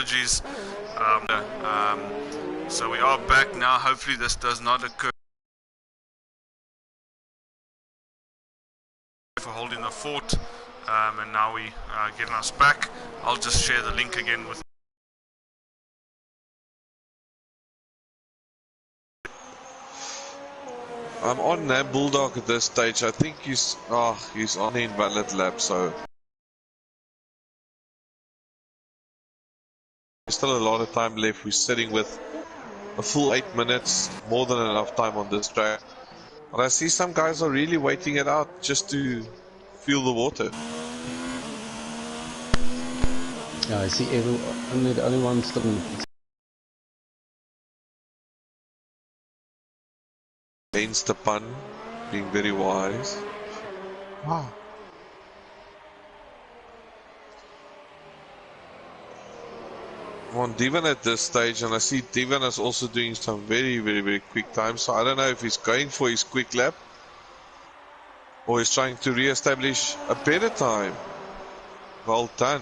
apologies. So we are back now. Hopefully this does not occur. For holding the fort, and now we getting us back. I'll just share the link again with. I'm on Bulldog at this stage. I think he's on the invalid lap, so there's still a lot of time left. We're sitting with a full 8 minutes, more than enough time on this track. And I see some guys are really waiting it out just to feel the water. Yeah, I see the only one still. Against the pun, being very wise. Wow. I'm on Devon at this stage, and I see Devon is also doing some very quick time. So I don't know if he's going for his quick lap or he's trying to re-establish a better time. Well done.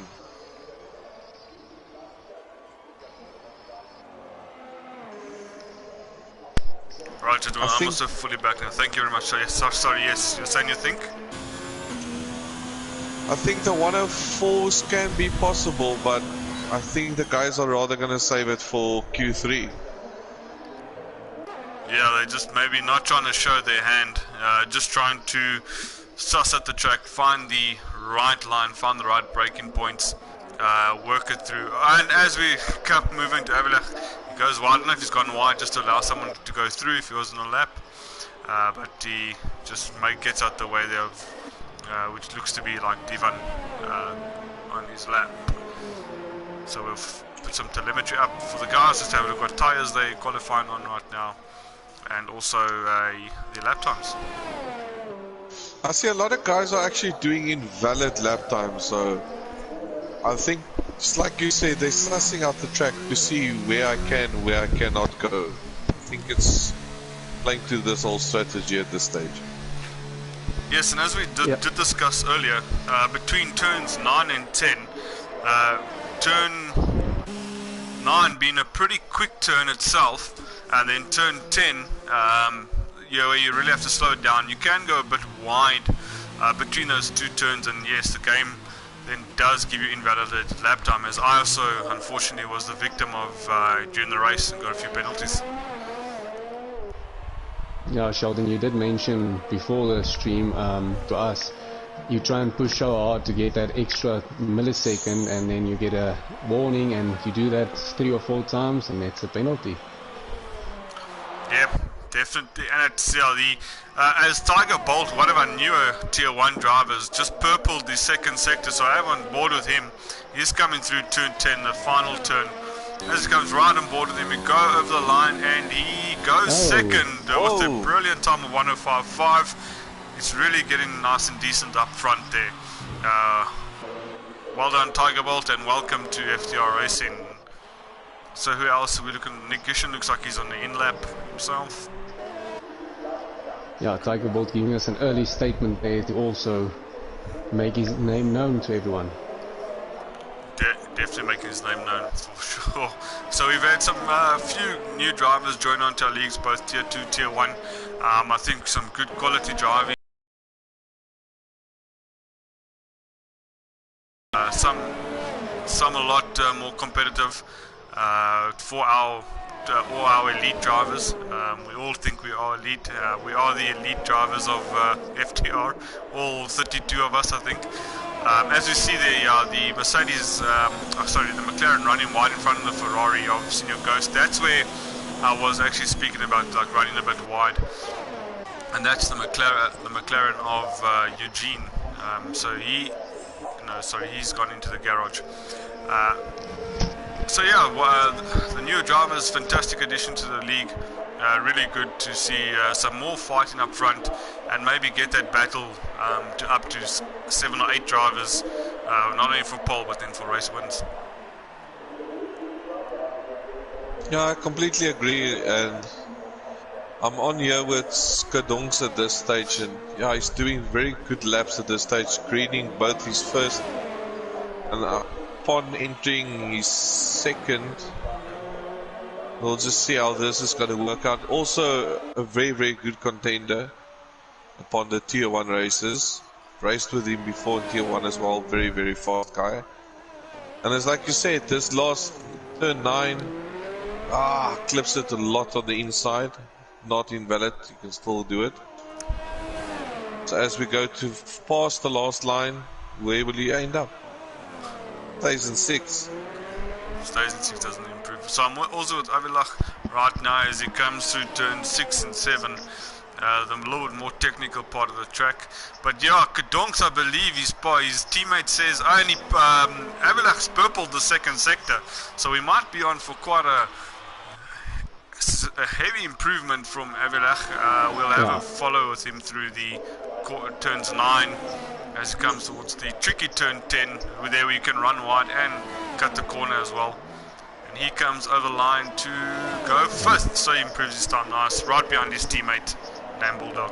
Right, gentlemen, I'm also fully back now. Thank you very much. Sorry, yes, you're saying you think? I think the 104s can be possible, but I think the guys are rather going to save it for Q3. Yeah, they're just maybe not trying to show their hand, just trying to suss at the track, find the right line, find the right braking points, work it through. And as we kept moving to Avelach, he goes wide. I don't know if he's gone wide just to allow someone to go through if he was on a lap, but he just gets out the way there, which looks to be like Divan on his lap. So we've put some telemetry up for the guys just to have a look what tyres they're qualifying on right now, and also the lap times. I see a lot of guys are actually doing invalid lap times, so I think, just like you said, they're sussing out the track to see where I can, where I cannot go. I think it's playing to this whole strategy at this stage. Yes, and as we did discuss earlier, between turns 9 and 10, turn 9 being a pretty quick turn itself, and then turn 10, where you really have to slow it down. You can go a bit wide between those two turns, and yes, the game then does give you invalidated lap time, as I also unfortunately was the victim of during the race and got a few penalties. Yeah, Sheldon, you did mention before the stream to us, you try and push so hard to get that extra millisecond, and then you get a warning, and you do that 3 or 4 times, and that's a penalty. Yep, definitely. And it's as Tiger Bolt, one of our newer Tier 1 drivers, just purpled the second sector, so I am on board with him. He's coming through turn 10, the final turn. As he comes right on board with him, we go over the line, and he goes second with a brilliant time of 105.5. He's really getting nice and decent up front there. Well done, Tiger Bolt, and welcome to FTR Racing. So who else are we looking? Nick Gishin looks like he's on the in-lap himself. Yeah, Tiger Bolt giving us an early statement there to also make his name known to everyone. Definitely making his name known for sure. So we've had some few new drivers join onto our leagues, both Tier 2, Tier 1. I think some good quality driving. Some a lot more competitive for all our elite drivers. We all think we are elite. We are the elite drivers of FTR, all 32 of us, I think. As we see there, the Mercedes, the McLaren running wide in front of the Ferrari of Senior Ghost. That's where I was actually speaking about, like running a bit wide, and that's the McLaren of Eugene. So he's gone into the garage. So yeah, the new drivers, fantastic addition to the league. Really good to see some more fighting up front, and maybe get that battle to up to 7 or 8 drivers, not only for pole but then for race wins. Yeah, I completely agree, and I'm on here with Skadongs at this stage, and yeah, he's doing very good laps at this stage, greening both his first and upon entering his second. We'll just see how this is going to work out. Also, a very, very good contender upon the Tier 1 races. Raced with him before in Tier 1 as well. Very, very fast guy. And it's like you said, this last turn 9, clips it a lot on the inside. Not invalid, you can still do it. So as we go to past the last line, where will he end up? Stays in 6. Stays in 6, doesn't improve. So I'm also with Avilach right now as he comes through turn 6 and 7. The little bit more technical part of the track. But yeah, Kedonks, I believe his teammate says only Avilach's purpled the second sector. So we might be on for quite a heavy improvement from Avilach. We'll have a follow with him through the turns 9 as he comes towards the tricky turn 10, there you can run wide and cut the corner as well. And he comes over line to go first, so he improves his time nice, right behind his teammate, Dan Bulldog.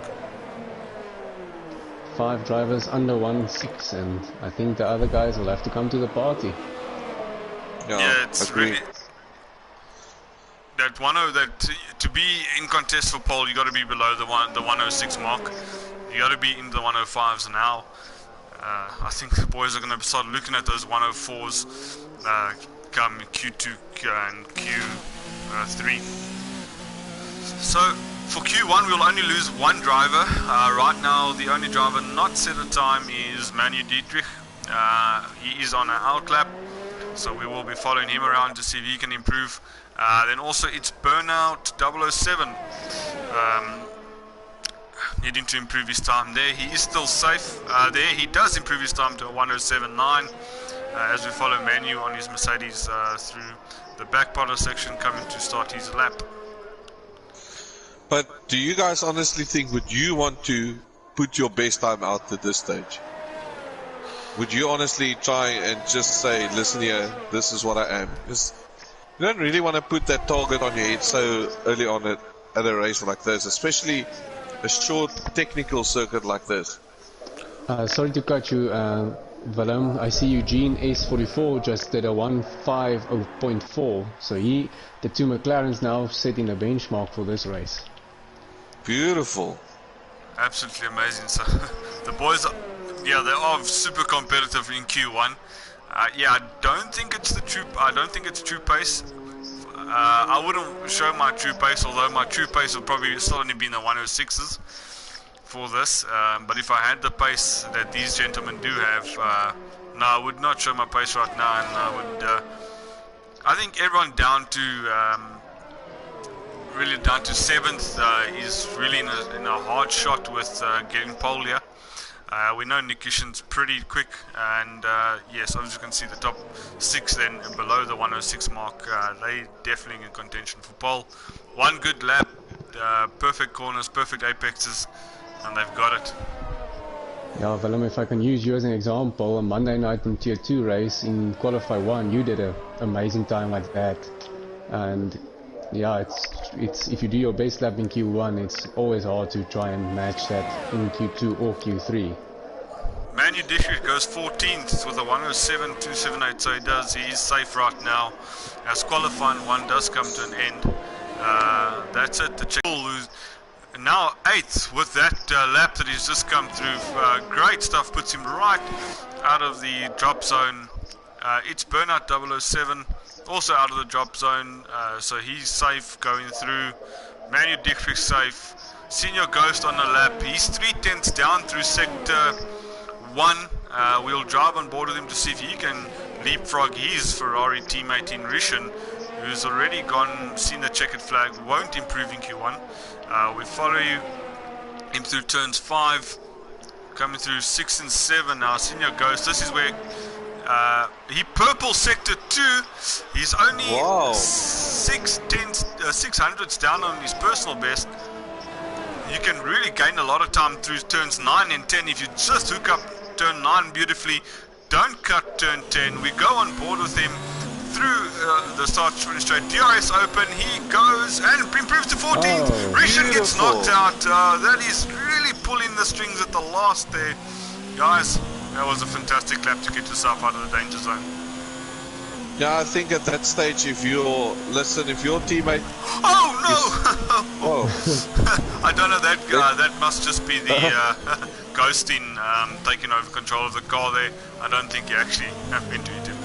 5 drivers under 1.6, and I think the other guys will have to come to the party. Yeah, it's really that to be in contest for pole, you got to be below the 106 mark. You got to be in the 105s now. I think the boys are going to start looking at those 104s come Q2 and Q3. So for Q1 we'll only lose one driver. Right now the only driver not set a time is Manu Dietrich. He is on an outlap, so we will be following him around to see if he can improve. Then also it's Burnout 007. Needing to improve his time there. He is still safe there. He does improve his time to a 107.9 as we follow Manu on his Mercedes through the back part of the section, coming to start his lap. But do you guys honestly think, would you want to put your best time out at this stage? Would you honestly try and just say, listen here, this is what I am? Because you don't really want to put that target on your head so early on at a race like this, especially a short technical circuit like this. Sorry to cut you, Willem. I see Eugene S44 just did a 150.4, so the 2 McLarens now setting a benchmark for this race. Beautiful. Absolutely amazing. So the boys are, they are super competitive in Q1. I don't think it's true pace. I wouldn't show my true pace, although my true pace would probably still only be in the 106s for this. But if I had the pace that these gentlemen do have, no, I would not show my pace right now, and I would. I think everyone down to really down to 7th is really in a hard shot with getting pole here. We know Nikishin's pretty quick, and yes, as you can see, the top 6 then below the 106 mark, they definitely in contention for pole. One good lap, perfect corners, perfect apexes, and they've got it. Yeah, Willem, if I can use you as an example, a Monday night in Tier 2 race in Qualify 1, you did an amazing time like that. And yeah, it's if you do your best lap in Q1, it's always hard to try and match that in Q2 or Q3. Manu Dietrich goes 14th with a 107.278, so he's safe right now. As qualifying 1 does come to an end. That's it. The Czech who's now 8th with that lap that he's just come through. Great stuff, puts him right out of the drop zone. It's Burnout 007. Also out of the drop zone, so he's safe going through. Manu Dietrich safe. Senior Ghost on the lap. He's 3/10 down through sector 1. We'll drive on board with him to see if he can leapfrog his Ferrari teammate in Rishan, who's already seen the checkered flag, won't improve in Q1. We follow him through turns 5, coming through 6 and 7 now. Senior Ghost, this is where he purple sector 2. He's only 6/600ths down on his personal best. You can really gain a lot of time through turns 9 and 10 if you just hook up turn 9 beautifully. Don't cut turn 10. We go on board with him through the start straight. DRS open. He goes and improves to 14th. Rishan gets knocked out. That is really pulling the strings at the last there, guys. That was a fantastic lap to get yourself out of the danger zone. Yeah, I think at that stage, if your teammate Oh no! oh, I don't know, that must just be the ghosting taking over control of the car there. I don't think he actually meant to hit him.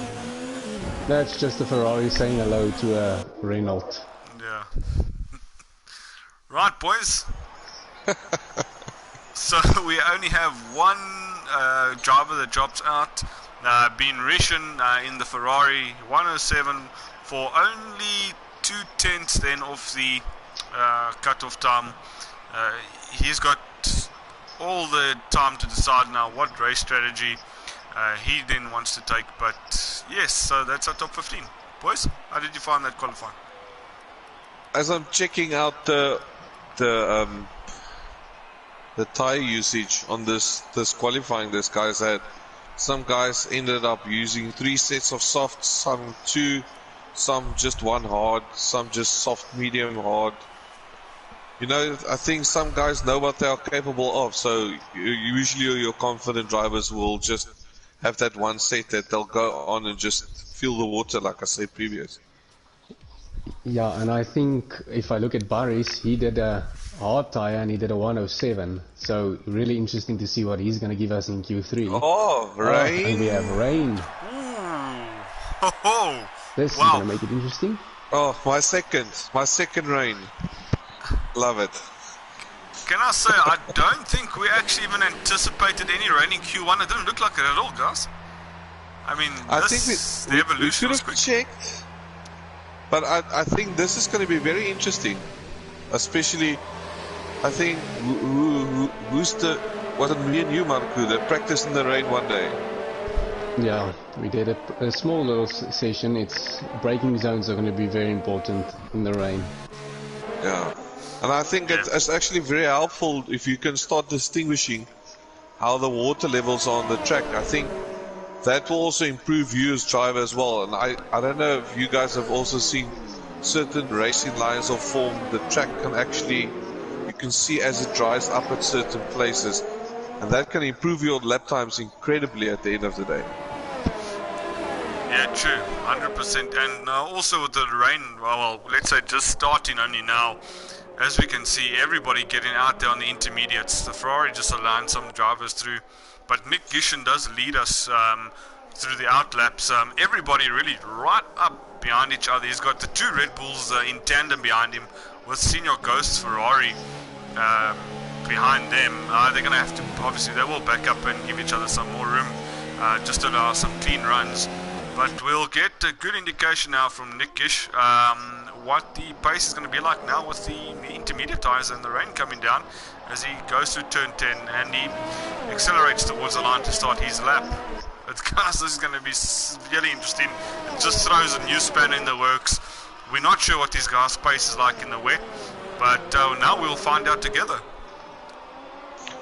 That's just a Ferrari saying hello to a Renault. Yeah. Right, boys. So we only have one driver that drops out, being Rishan in the Ferrari 107 for only 2/10 then off the cut-off time. He's got all the time to decide now what race strategy he then wants to take. But yes, so that's our top 15. Boys, how did you find that qualifying? As I'm checking out the tire usage on this qualifying this guys had, some guys ended up using 3 sets of softs, some 2, some just 1 hard, some just soft, medium, hard. You know, I think some guys know what they are capable of, so usually your confident drivers will just have that 1 set that they'll go on and just feel the water, like I said previous. Yeah, and I think if I look at Barry's, he did a hard tire and he did a 107. So really interesting to see what he's going to give us in Q3. Oh, rain! And we have rain. Oh, this is going to make it interesting. Oh, my second rain. Love it. Can I say, I don't think we actually even anticipated any rain in Q1. It didn't look like it at all, guys. I mean, the evolution was quick. Checked, but I think this is going to be very interesting. Especially, I think, wasn't me and you, Marku, that practiced in the rain one day? Yeah, we did a small little session. Braking zones are going to be very important in the rain. Yeah. And I think it's actually very helpful if you can start distinguishing how the water levels are on the track. I think that will also improve you as driver as well. And I don't know if you guys have also seen certain racing lines of form. The track can actually, you can see as it dries up at certain places. And that can improve your lap times incredibly at the end of the day. Yeah, true, 100%. And also with the rain, well, let's say just starting only now, as we can see, everybody getting out there on the intermediates. The Ferrari just allowing some drivers through, but Nick Gishen does lead us through the outlaps. Everybody really right up behind each other. He's got the 2 Red Bulls in tandem behind him, with Senior Ghost's Ferrari behind them. They're going to have to, obviously, they will back up and give each other some more room, just to allow some clean runs. But we'll get a good indication now from Nick Gish what the pace is going to be like now with the intermediate tires and the rain coming down as he goes through turn 10 and he accelerates towards the line to start his lap. Guys, this is going to be really interesting. It just throws a new span in the works. We're not sure what these guys' pace is like in the wet, but now we'll find out together.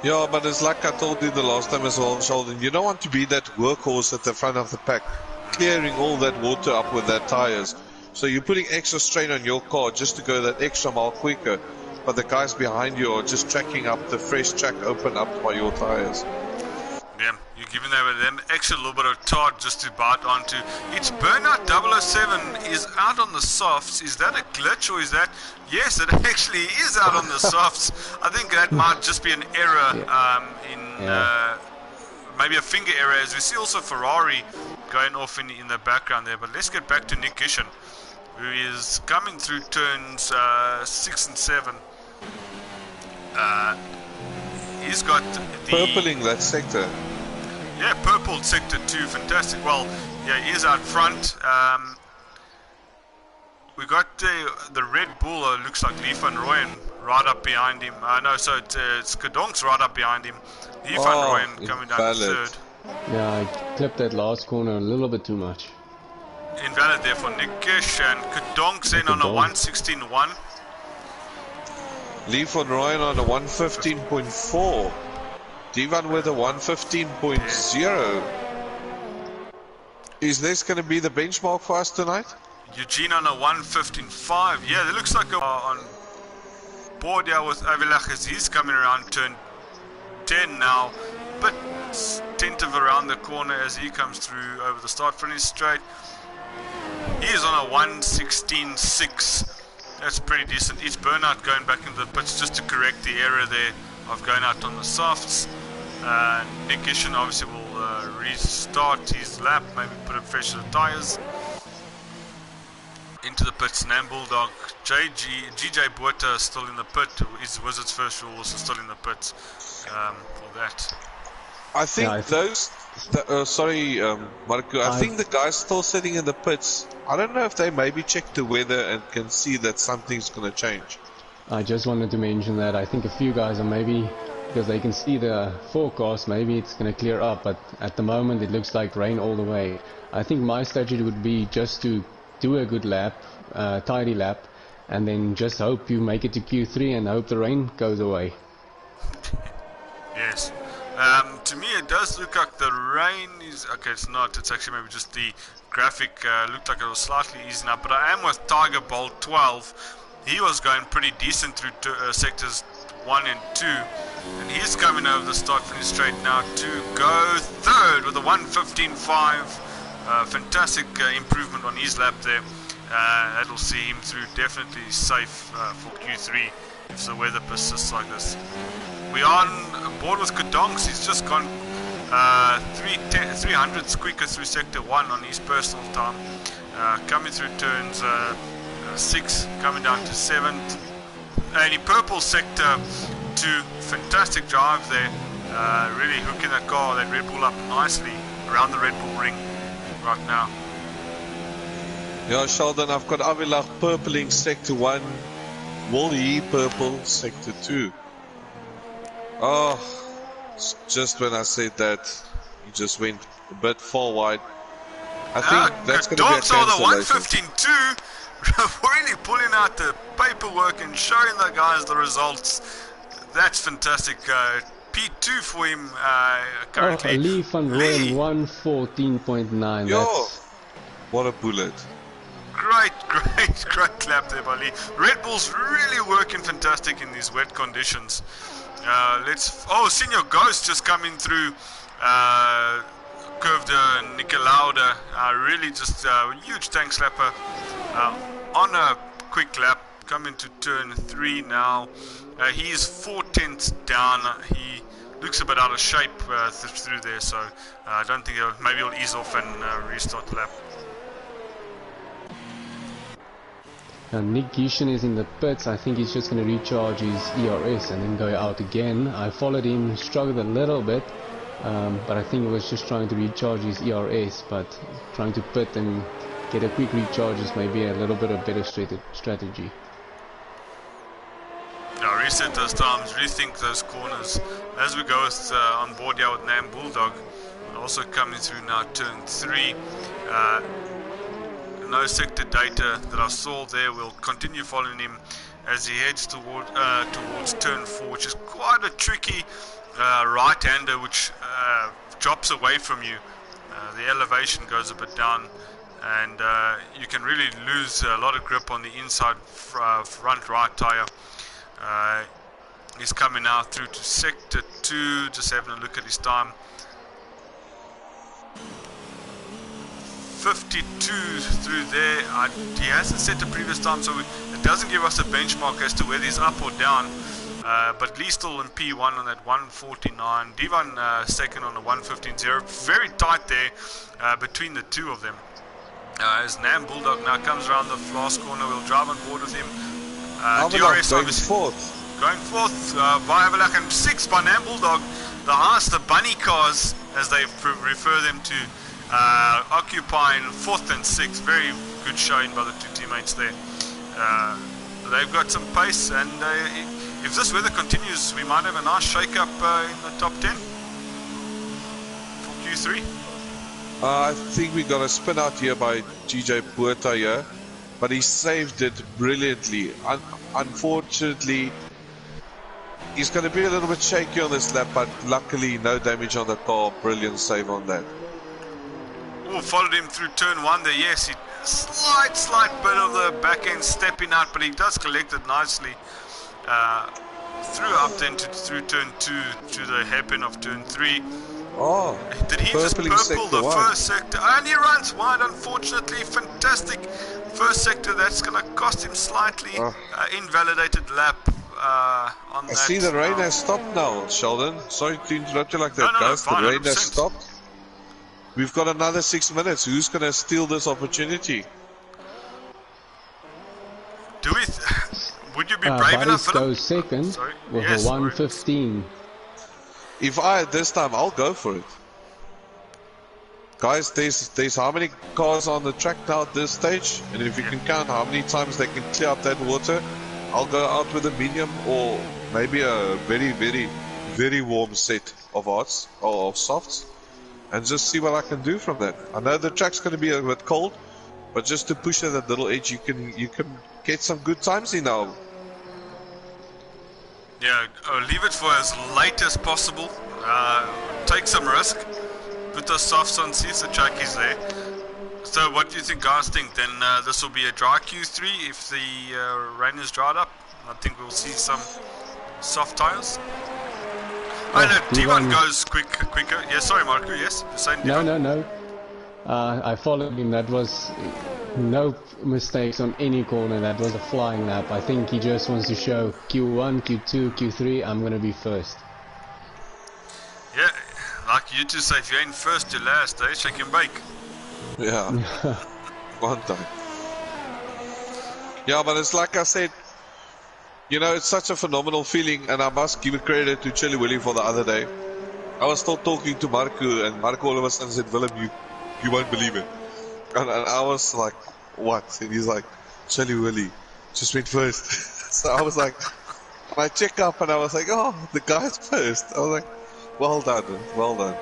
Yeah, but it's like I told you the last time as well, Sheldon, you don't want to be that workhorse at the front of the pack, clearing all that water up with their tires. So you're putting extra strain on your car just to go that extra mile quicker, but the guys behind you are just tracking up the fresh track open up by your tires. Yeah, you're giving them extra little bit of tart just to bite onto. It's Burnout 007 is out on the softs. Is that a glitch or is that... Yes, it actually is out on the softs. I think that might just be an error maybe a finger error, as we see also Ferrari going off in the background there. But let's get back to Nick Gishen, who is coming through turns 6 and 7. He's got the... Purpling that sector. Yeah, purple sector 2, fantastic. Well, yeah, he is out front. We got the Red Bull, looks like Lee van Rooyen right up behind him. It's Kadonk's right up behind him. Lee van Rooyen coming down to third. Yeah, I clipped that last corner a little bit too much. Invalid there for Nick Gish, and Kadonk's in on a 116.1. Lee van Rooyen on a 115.4. Divan with a 115.0. Is this going to be the benchmark for us tonight? Eugene on a 115.5. Yeah, it looks like on board here with Avilach as he's coming around turn 10 now. But tentative around the corner as he comes through over the start finish straight. He is on a 1:16.6. That's pretty decent. Each burnout going back into the pits just to correct the error there of going out on the softs. Nick Ishin obviously will restart his lap, maybe put a fresh set of tyres. Into the pits, Nam Bulldog, GJ Buerta still in the pit. His Wizard's first rule also still in the pit for that. I think Marco, I think the guys still sitting in the pits, I don't know if they maybe check the weather and can see that something's going to change. I just wanted to mention that I think a few guys are maybe, because they can see the forecast, maybe it's going to clear up, but at the moment it looks like rain all the way. I think my strategy would be just to do a good lap, tidy lap, and then just hope you make it to Q3 and hope the rain goes away. Yes. To me it does look like the rain is... Okay, it's not. It's actually maybe just the graphic looked like it was slightly easing up. But I am with Tiger Bolt 12. He was going pretty decent through sectors 1 and 2. And he's coming over the start finish straight now to go third with a 1:15.5. Fantastic improvement on his lap there. That'll see him through definitely safe for Q3 if the weather persists like this. We are on board with Kadonks. He's just gone 300 quicker through sector 1 on his personal time. Coming through turns 6, coming down to 7th. And in purple sector 2, fantastic drive there. Really hooking that car, that Red Bull up nicely around the Red Bull ring right now. Yeah, Sheldon, I've got Avilach purpling sector 1, Wally purple sector 2. Oh, just when I said that, he just went a bit far wide. I think that's going to be a cancellation. The 1:15.2, really pulling out the paperwork and showing the guys the results. That's fantastic. P2 for him currently. Lee van Rooyen 1:14.9. Yo, what a bullet. Great clap there by Lee. Red Bull's really working fantastic in these wet conditions. Senior Ghost just coming through Curve de Nicolauda. Really just a huge tank slapper on a quick lap, coming to turn 3 now. He's 4/10 down. He looks a bit out of shape through there, so I don't think maybe he'll ease off and restart the lap. Nick Gishin is in the pits. I think he's just going to recharge his ERS and then go out again. I followed him, struggled a little bit, but I think he was just trying to recharge his ERS, but trying to pit and get a quick recharge is maybe a little bit of better strategy. Now reset those times, rethink those corners. As we go on board here with Nam Bulldog, also coming through now turn 3. No sector data that I saw there. We'll continue following him as he heads towards turn 4, which is quite a tricky right-hander which drops away from you. The elevation goes a bit down, and you can really lose a lot of grip on the inside front right tire. He's coming now through to sector 2, just having a look at his time. 52 through there. He hasn't set the previous time, so it doesn't give us a benchmark as to whether he's up or down. But Lee still in P1 on that 1:49. Divan second on the 1:15.0. Very tight there between the two of them. As Nam Bulldog now comes around the last corner, we'll drive on board with him. DRS obviously going fourth by Avalak, and 6 by Nam Bulldog. The highest, the bunny cars, as they refer them to, occupying 4th and 6th. Very good showing by the two teammates there. They've got some pace, and if this weather continues, we might have a nice shake-up in the top 10 for Q3. I think we got a spin out here by GJ Buerta here, but he saved it brilliantly. Unfortunately, he's going to be a little bit shaky on this lap, but luckily no damage on the car. Brilliant save on that. Oh, followed him through turn 1 there. Yes, slight bit of the back end stepping out, but he does collect it nicely. Through up then through turn 2 to the hairpin of turn 3. Oh, Did he just purpling purple sector the wide. first sector? And he runs wide, unfortunately. Fantastic first sector. That's going to cost him slightly. Invalidated lap on I that. see the rain has stopped now, Sheldon. Sorry to interrupt you like that, No, guys. fine, The rain 100%. has stopped. We've got another 6 minutes. Who's going to steal this opportunity? Do we... Would you be brave enough, Buddies Philip? goes second Sorry. with Yes, a 1:15. If I had this time, I'll go for it. Guys, there's how many cars on the track now at this stage? And if you can count how many times they can clear up that water, I'll go out with a medium or maybe a very, very, very warm set of hards or of softs and just see what I can do from that. I know the track's going to be a bit cold, but just to push at that little edge, you can get some good times in now. Yeah, leave it for as late as possible. Take some risk. Put the softs on, see if the track is there. So what do you think, guys think? Then this will be a dry Q3 if the rain is dried up. I think we'll see some soft tyres. Oh no, D1 goes quicker. Yeah, sorry Marco, yes? You're saying D1? No. I followed him. That was no mistakes on any corner. That was a flying lap. I think he just wants to show Q1, Q2, Q3, I'm going to be first. Yeah, like you two say, if you ain't first, you're last, eh? Shake and bake. Yeah. One time. Yeah, but it's like I said, you know, it's such a phenomenal feeling, and I must give credit to Chili Willy for the other day. I was still talking to Marco, and Marco all of a sudden said, Willem, you won't believe it. And I was like, what? And he's like, Chili Willy just went first. So I was like, and I check up and I was like, oh, the guy's first. I was like, well done, well done.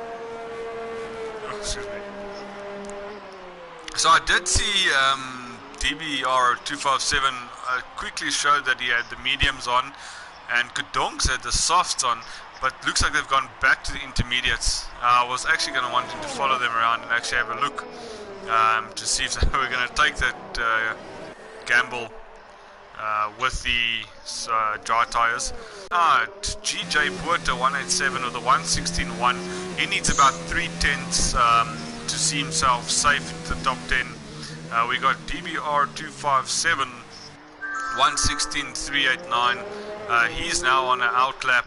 Excuse me. So I did see DBR257 quickly showed that he had the mediums on and Kudongs had the softs on, but looks like they've gone back to the intermediates. I was actually going to want to follow them around and actually have a look to see if they were going to take that gamble with the dry tyres. GJ Puerta 187 with the 116.1. He needs about 3/10 to see himself safe into the top 10. We got DBR 257 116.389. He's now on an outlap.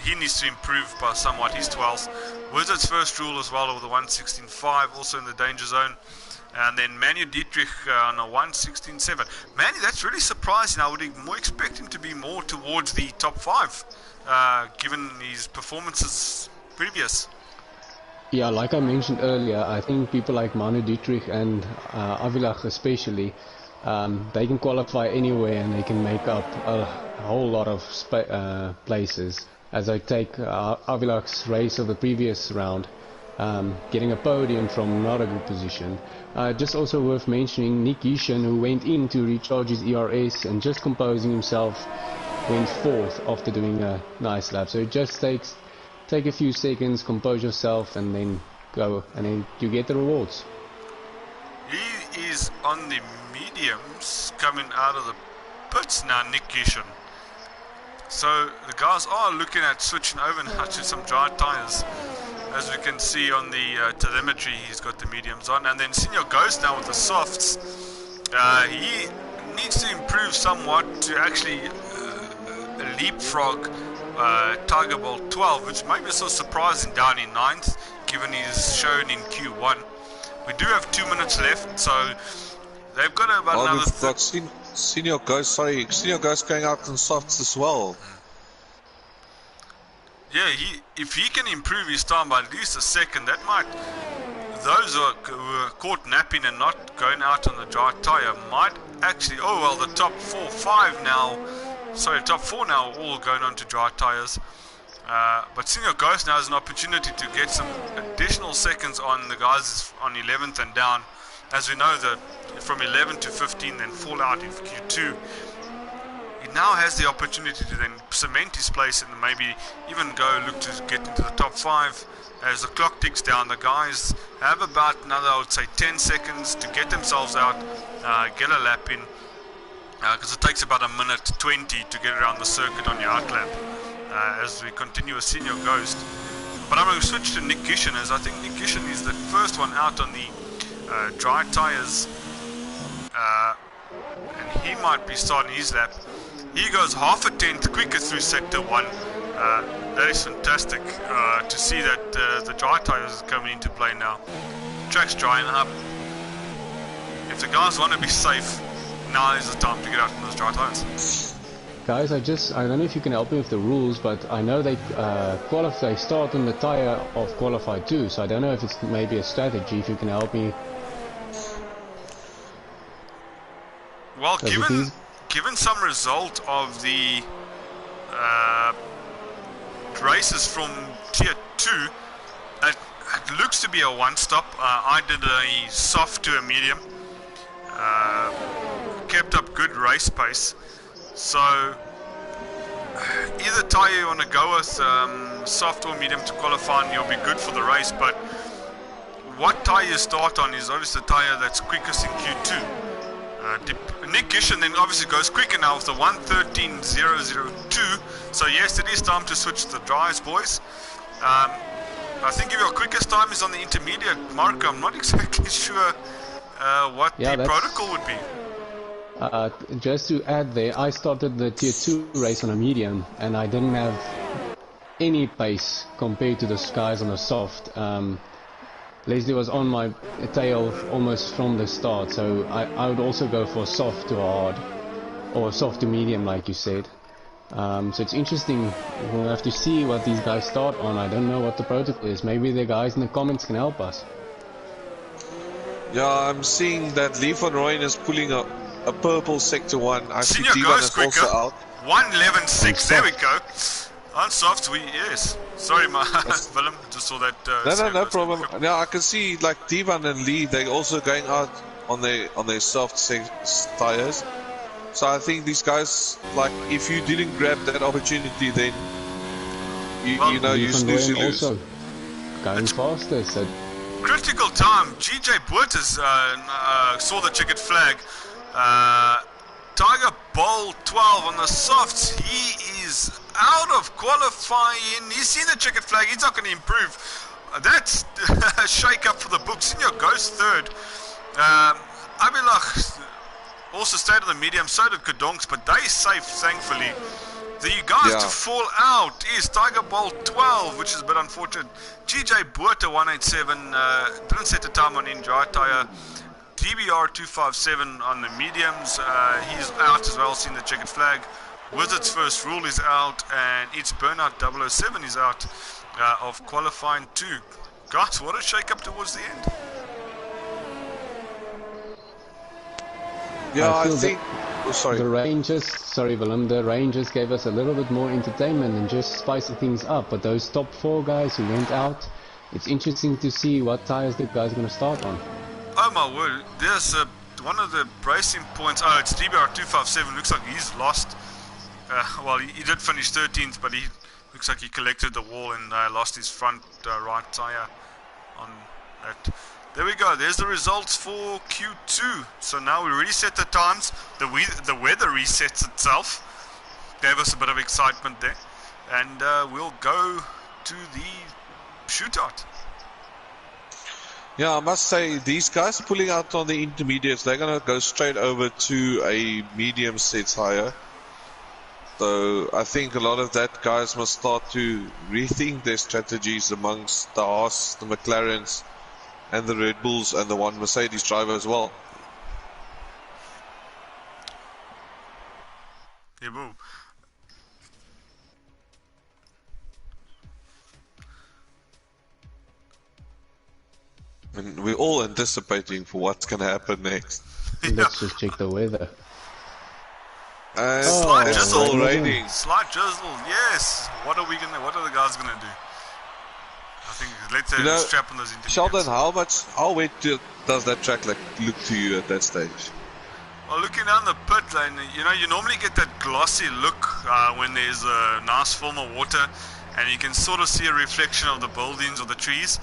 He needs to improve by somewhat. He's 12th. Wizards first rule as well over the 116.5, also in the danger zone. And then Manu Dietrich on a 116.7. Manny, that's really surprising. I would more expect him to be more towards the top 5, given his performances previous. Yeah, like I mentioned earlier, I think people like Manu Dietrich and Avilach especially, they can qualify anywhere and they can make up a whole lot of places. As I take Avilach's race of the previous round, getting a podium from not a good position. Just also worth mentioning Nick Gishan, who went in to recharge his ERS and just composing himself, went 4th after doing a nice lap. So it just take a few seconds, compose yourself, and then go, and then you get the rewards. He is on the mediums coming out of the pits now, Nick Gishan. So the guys are looking at switching over now to some dry tyres. As we can see on the telemetry, he's got the mediums on. And then Senior Ghost now with the softs. He needs to improve somewhat to actually leapfrog Tiger Bolt 12, which may be so surprising down in 9th, given he's shown in Q1. We do have 2 minutes left, so they've got about another... We've got Senior Ghost going out in softs as well. Yeah, if he can improve his time by at least a second, that might... Those who are caught napping and not going out on the dry tyre might actually... Oh, well, the top 5 now... Sorry, top 4 now all going on to dry tyres. But Senior Ghost now has an opportunity to get some additional seconds on the guys on 11th and down. As we know, that from 11 to 15 then fall out in Q2. He now has the opportunity to then cement his place and maybe even go look to get into the top 5. As the clock ticks down, the guys have about another, I would say, 10 seconds to get themselves out, get a lap in, because it takes about a minute 20 to get around the circuit on your outlap. As we continue with Senior Ghost, But I'm going to switch to Nick Gishin, as I think Nick Gishin is the first one out on the dry tyres, and he might be starting his lap. He goes half a tenth quicker through sector 1. That is fantastic to see that the dry tyres is coming into play now. Track's drying up. If the guys want to be safe, now is the time to get out on those dry tyres. Guys, I don't know if you can help me with the rules, but I know they they start on the tyre of qualified 2, so I don't know if it's maybe a strategy, if you can help me. Well, given some result of the races from tier 2, it looks to be a one-stop. I did a soft to a medium, kept up good race pace. So either tyre you want to go with, soft or medium to qualify, and you'll be good for the race. But what tyre you start on is obviously the tyre that's quickest in Q2. Nick Gishin then obviously goes quicker now with the 1:13.002. So yes, it is time to switch the drives, boys. I think if your quickest time is on the intermediate marker, I'm not exactly sure what the protocol would be. Just to add there, I started the tier 2 race on a medium, and I didn't have any pace compared to the guys on the soft. Leslie was on my tail almost from the start, so I would also go for soft to hard, or soft to medium like you said. So it's interesting. We'll have to see what these guys start on. I don't know what the protocol is. Maybe the guys in the comments can help us. Yeah, I'm seeing that Lee van Rooyen is pulling a purple sector 1. I see Divan is also out. 1:11.6. There we go. On softs, yes. Sorry, Willem, just saw that. No problem. Now I can see like Divan and Lee, they're also going out on their soft tires. So I think these guys, like, if you didn't grab that opportunity, then you snooze, you lose. Also going faster, so critical time. GJ Boertes saw the checkered flag. Tiger Bowl 12 on the softs. He is out of qualifying. He's seen the checkered flag. He's not going to improve. That's a shake up for the books. Senior goes third. Abilach also stayed on the medium. So did Kadonks, but they safe, thankfully. The guys to fall out is Tiger Bowl 12, which is a bit unfortunate. GJ Boertes 187 didn't set the time on in dry tire. DBR 257 on the mediums, he's out as well, seen the checkered flag. Wizard's first rule is out, and it's Burnout 007 is out of qualifying 2. Guys, what a shake up towards the end. Yeah, I think the Rangers, sorry Willem, the Rangers gave us a little bit more entertainment and just spicing things up, but those top 4 guys who went out, it's interesting to see what tires the guys are going to start on. Oh my word, there's one of the racing points. Oh, it's DBR 257. Looks like he's lost. Well, he did finish 13th, but he looks like he collected the wall and lost his front right tire on that. There we go. There's the results for Q2. So now we reset the times. The weather resets itself. Gave us a bit of excitement there. And we'll go to the shootout. Yeah, I must say, these guys pulling out on the intermediates, they're going to go straight over to a medium set tire. So I think a lot of that guys must start to rethink their strategies amongst the Haas, the McLarens, and the Red Bulls, and the one Mercedes driver as well. Yeah, boom. And we're all anticipating for what's going to happen next. Let's just check the weather. And slight it's drizzle. all raining. Slight drizzle, yes. What are the guys gonna do? I think let's strap on those intermediates. Sheldon, how wet does that track look to you at that stage? Well, looking down the pit lane, you normally get that glossy look when there's a nice film of water, and you can sort of see a reflection of the buildings or the trees.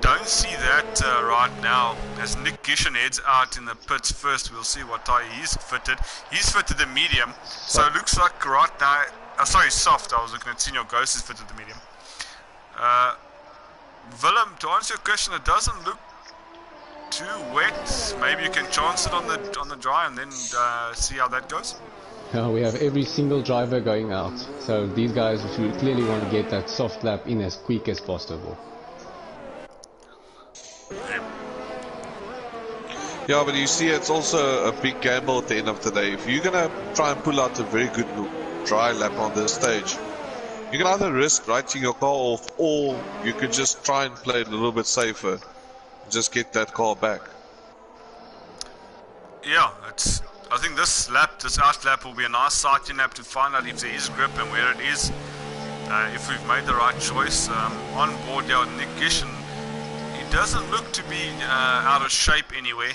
Don't see that right now. As Nick Gishin heads out in the pits first, we'll see what tire he's fitted. He's fitted the medium, so it looks like right now. Sorry, soft. I was looking at Senior Ghost is fitted the medium. Willem, to answer your question, it doesn't look too wet. Maybe you can chance it on the dry and then see how that goes. We have every single driver going out, so these guys should clearly want to get that soft lap in as quick as possible. Yeah, but you see, it's also a big gamble at the end of the day. If you're gonna try and pull out a very good dry lap on this stage, you can either risk writing your car off, or you could just try and play it a little bit safer. Just get that car back. Yeah, I think this out lap will be a nice sighting lap to find out if there is grip and where it is. If we've made the right choice. On board here, Nick Gishin, he doesn't look to be out of shape anyway.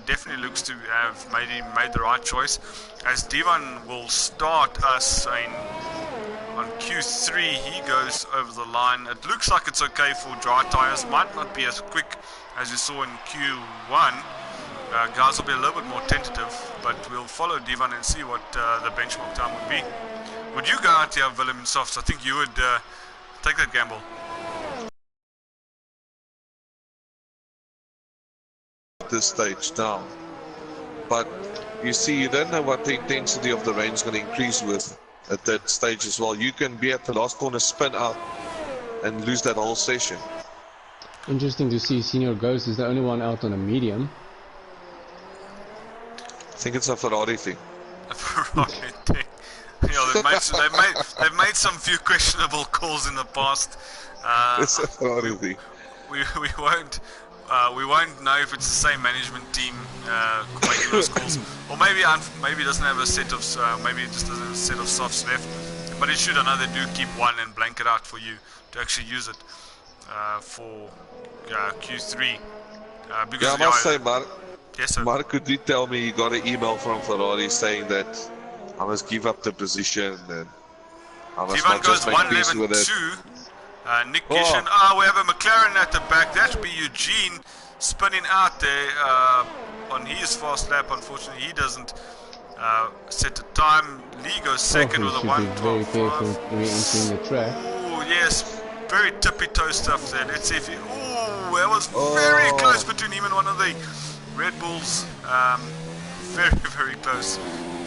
Definitely looks to have made the right choice. As Divan will start us on Q3, he goes over the line. It looks like it's okay for dry tires. Might not be as quick as you saw in Q1. Guys will be a little bit more tentative, but we'll follow Divan and see what the benchmark time would be. Would you go out here, Willem, in softs? I think you would take that gamble. At this stage now, but you see, you don't know what the intensity of the rain is going to increase with at that stage as well. You can be at the last corner, spin out, and lose that whole session. Interesting to see Senior Ghost is the only one out on a medium. I think it's a Ferrari thing. A Ferrari thing. Yeah, they've made some few questionable calls in the past. It's a Ferrari thing. We won't know if it's the same management team making those calls, or maybe it doesn't have a set of maybe it just doesn't have a set of softs left. But it should. I know they do keep one and blank it out for you to actually use it for Q3. Because yeah, I must say, Mark. Yes, sir. Marco did tell me he got an email from Ferrari saying that I must give up the position and I must Ivan not just goes make peace with it. 111.2. Nick Gishin. We have a McLaren at the back. That should be Eugene spinning out there on his fast lap. Unfortunately, he doesn't set a time. Lee goes second with a 1:12.5. Very careful re-entering the track. Oh yes, very tippy toe stuff there. Let's see if he. Oh, that was very close between him and one of the Red Bulls. Very, very close.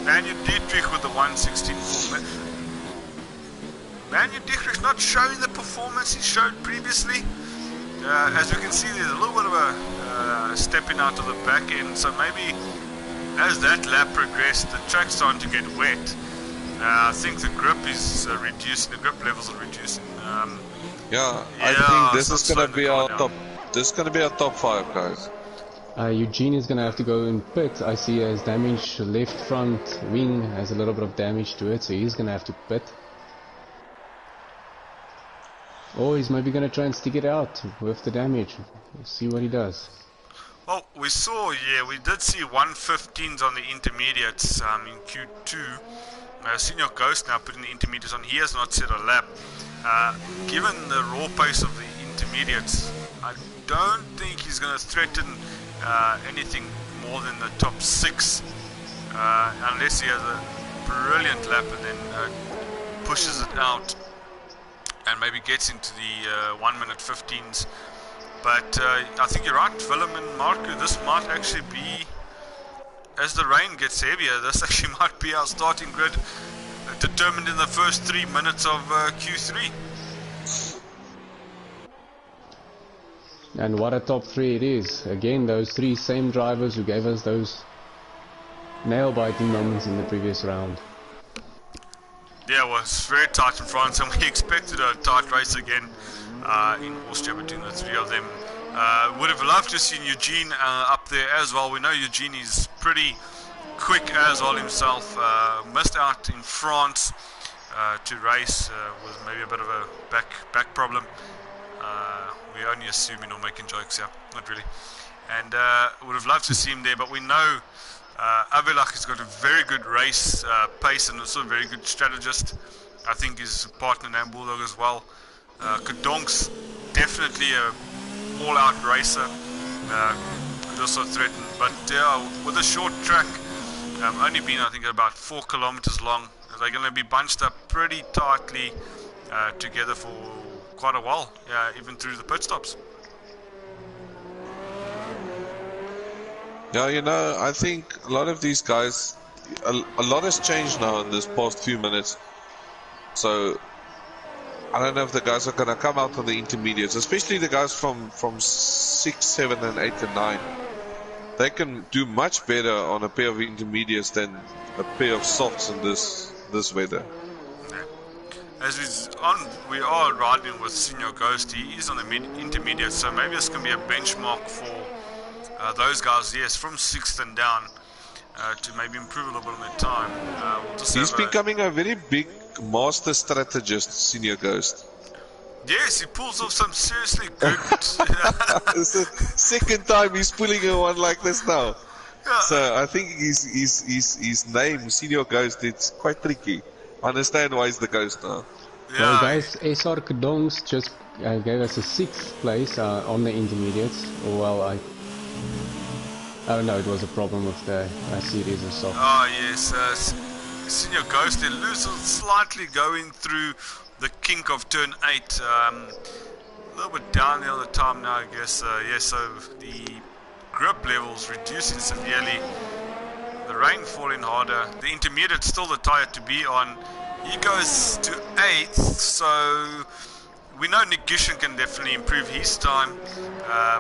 Manu Dietrich with the 1:16.4. Manu Dietrich not showing the performance he showed previously. As you can see, there's a little bit of a stepping out of the back end. So maybe as that lap progressed, the track's starting to get wet. I think the grip is reducing. The grip levels are reducing. I think this is going to be our top. This is going to be our top 5, guys. Eugene is going to have to go in pit. I see he has damage. Left front wing has a little bit of damage to it, so he's going to have to pit. Or he's maybe going to try and stick it out with the damage. We'll see what he does. Well, we did see 115s on the intermediates in Q2. Senior Ghost now putting the intermediates on. He has not set a lap. Given the raw pace of the intermediates, I don't think he's going to threaten anything more than the top 6, unless he has a brilliant lap and then pushes it out and maybe gets into the 1 minute 15s. But I think you're right, Willem and Marco, this might actually be, as the rain gets heavier, this actually might be our starting grid determined in the first 3 minutes of Q3. And what a top 3 it is. Again, those 3 same drivers who gave us those nail-biting moments in the previous round. Yeah, it was very tight in France, and we expected a tight race again in Austria between the 3 of them. Would have loved to see Eugene up there as well. We know Eugene is pretty quick as well himself. Missed out in France to race with maybe a bit of a back problem. We're only assuming or making jokes here, not really. And would have loved to see him there, but we know Avelach has got a very good race pace and also a very good strategist. I think his partner named Bulldog as well. Kadonk's definitely a all-out racer. Could also threaten, but with a short track, only been I think about 4 kilometers long, they're going to be bunched up pretty tightly together for quite a while, even through the pit stops. Yeah, you know, I think a lot of these guys, a lot has changed now in this past few minutes. So I don't know if the guys are going to come out on the intermediates, especially the guys from 6, 7, and 8 and 9. They can do much better on a pair of intermediates than a pair of softs in this weather. As we are riding with Senior Ghost. He is on the intermediate, so maybe this can be a benchmark for those guys. Yes, from 6th and down, to maybe improve a little bit on their time. He's becoming a very big master strategist, Senior Ghost. Yes, he pulls off some seriously good. It's the second time he's pulling a one like this now. Yeah. So I think his name, Senior Ghost, it's quite tricky. I understand why he's the Ghost now. Yeah. Well, guys, SR Kedongs just gave us a 6th place on the intermediates. Well, oh no, it was a problem with the series of soft. Oh yes, Senior Ghost, they lose slightly going through the kink of turn 8. A little bit down there on the time now, I guess. Yes, so the grip levels reducing severely. The rain falling harder. The intermediate still the tyre to be on. He goes to 8th, so we know Nick Gishin can definitely improve his time,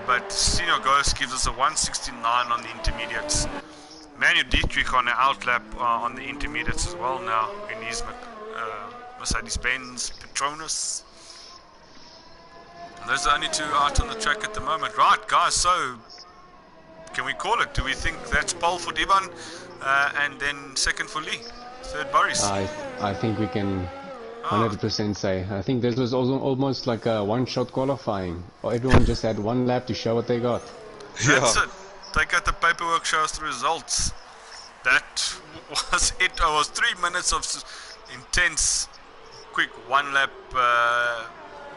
but Senior Ghost gives us a 169 on the intermediates. Manu Dietrich on the outlap on the intermediates as well now in his Mercedes-Benz Petronas. Those are the only two out on the track at the moment. Right, guys, so can we call it? Do we think that's pole for Diban and then second for Lee? Third Boris? I think we can 100% say. I think this was also almost like a one-shot qualifying. Everyone just had one lap to show what they got. That's it. Take out the paperwork, show us the results. That was it. It was 3 minutes of intense, quick one-lap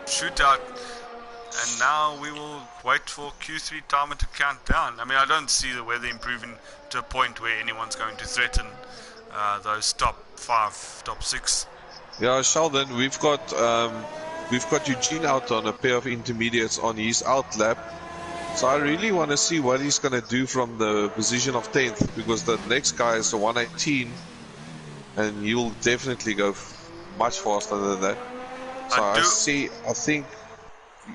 shootout. And now we will wait for Q3 timer to count down. I mean, I don't see the weather improving to a point where anyone's going to threaten those top 5, top 6. Yeah, Sheldon, we've got Eugene out on a pair of intermediates on his out lap. So I really want to see what he's going to do from the position of 10th, because the next guy is a 118 and you'll definitely go much faster than that. So I think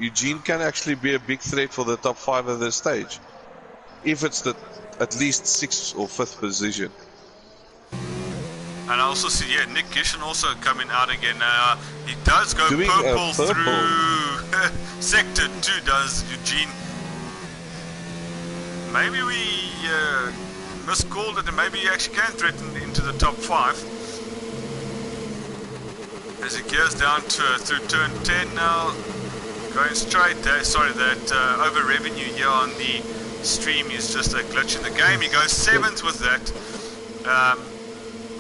Eugene can actually be a big threat for the top 5 of the stage, if it's the at least 6th or 5th position. And I also see, Nick Gishin also coming out again. He does go Doing purple through sector 2, does Eugene. Maybe we miscalled it, and maybe he actually can threaten into the top 5. As he gears down through turn 10 now, going straight there. Sorry, that over revenue here on the stream is just a glitch in the game. He goes 7th with that.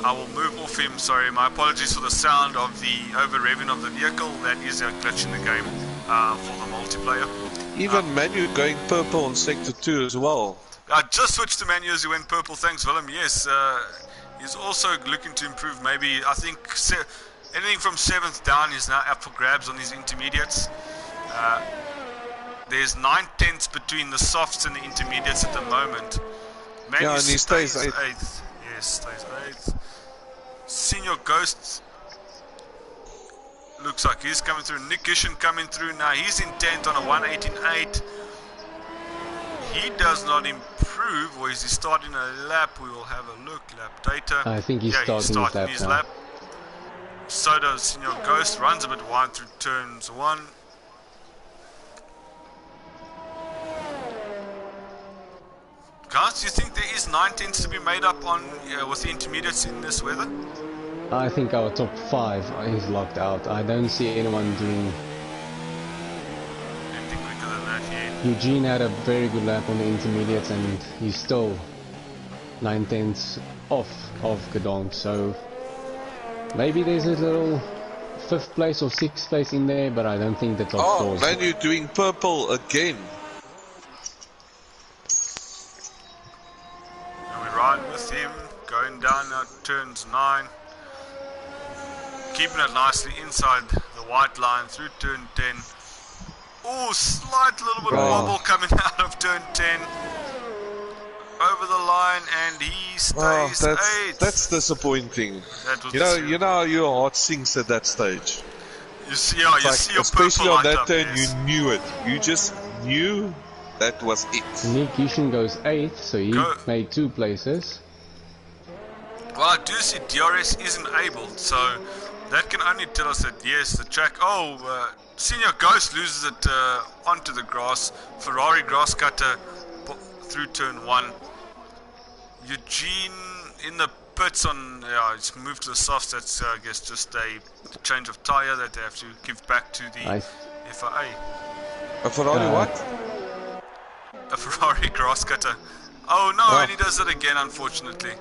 I will move off him, sorry, my apologies for the sound of the over revving of the vehicle. That is a glitch in the game for the multiplayer. Even Manu going purple on sector 2 as well. I just switched to Manu as he went purple, thanks Willem. Yes, he's also looking to improve. Maybe, I think anything from 7th down is now up for grabs on these intermediates. There's 9/10 between the softs and the intermediates at the moment. Manu and he stays 8th. Yes, stays 8th. Senior Ghost looks like he's coming through. Nick Gishin coming through now. He's intent on a 118.8. He does not improve, or is he starting a lap? We will have a look. Lap data. I think he's starting his lap. So does Senior Ghost. Runs a bit wide through turns 1. Guys, do you think there is 9/10 to be made up on with the intermediates in this weather? I think our top 5 is locked out. I don't see anyone doing... Anything quicker than that yet. Eugene had a very good lap on the intermediates and he's still 9/10 off of Kedong. So maybe there's a little 5th place or 6th place in there, but I don't think the top 4. Oh, Manu doing purple again. Ride with him, going down now turns 9. keeping it nicely inside the white line through turn 10. Oh, slight little bit of wobble coming out of turn 10. Over the line, and he stays 8th. That's disappointing. That was you know how your heart sinks at that stage. You see, yeah, you see your especially purple on that light turn, up, yes. you knew it. You just knew that was it. Nick Yushin goes 8th, so he made 2 places. Well, I do see DRS isn't able, so that can only tell us that yes, the track. Senior Ghost loses it onto the grass. Ferrari grass cutter through turn 1. Eugene in the pits on, it's moved to the softs. That's I guess just a change of tyre that they have to give back to the FIA. A Ferrari what? A Ferrari grass cutter. Oh no, and he does it again, unfortunately.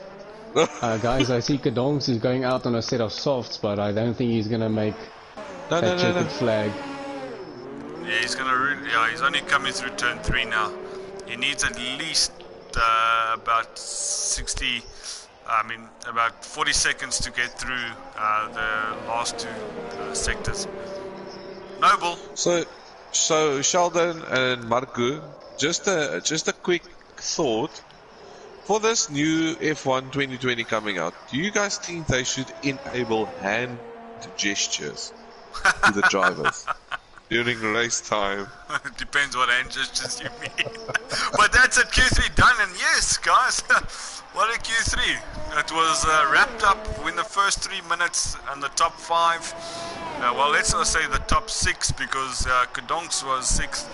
Guys, I see Kadongs is going out on a set of softs, but I don't think he's gonna make that checkered flag. Yeah, he's gonna he's only coming through turn 3 now. He needs at least about 40 seconds to get through the last 2 sectors. Noble. So Sheldon and Marco, just a quick thought. For this new F1 2020 coming out, do you guys think they should enable hand gestures to the drivers during race time? It depends what hand gestures you mean. But that's at Q3 done, and yes, guys, what a Q3. It was wrapped up in the first 3 minutes and the top 5. Well, let's not say the top 6 because Kadonks was 6th.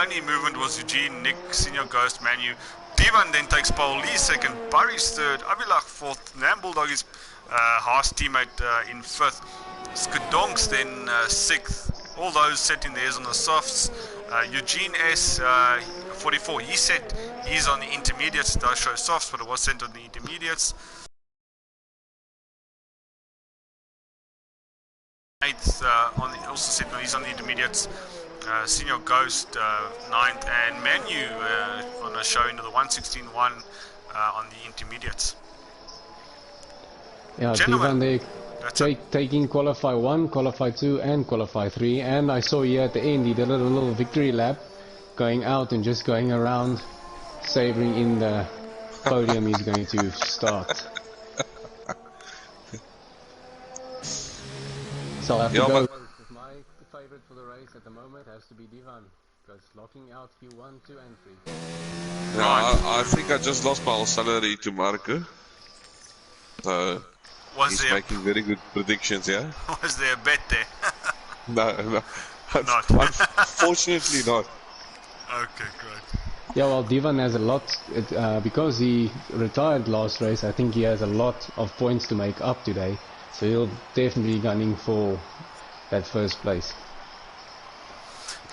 Only movement was Eugene, Nick, Senior Ghost, Manu. Divan then takes pole, Lee 2nd, Barry's 3rd, Abilach 4th, Nam Bulldog is Haas teammate in 5th, Skadonks then 6th, all those setting theirs on the softs. Eugene S 44, he's on the intermediates, it does show softs but it was sent on the intermediates. 8th, also set when he's on the intermediates. Senior Ghost 9th, and Manu on a show into the 116.1 on the intermediates. Yeah, Divan they taking qualify 1, qualify 2 and qualify 3, and I saw here at the end he did a little victory lap going out and just going around savoring in the podium he's going to start. So I have to go. My favorite for the race at the moment has to be Divan, because locking out Q1, 2 and 3. No, I think I just lost my whole salary to Marco. So he's making very good predictions, yeah? Was there a bet there? No. Not. Unfortunately not. Okay, great. Yeah, well, Divan has a lot, because he retired last race, I think he has a lot of points to make up today. So he'll definitely be gunning for that first place.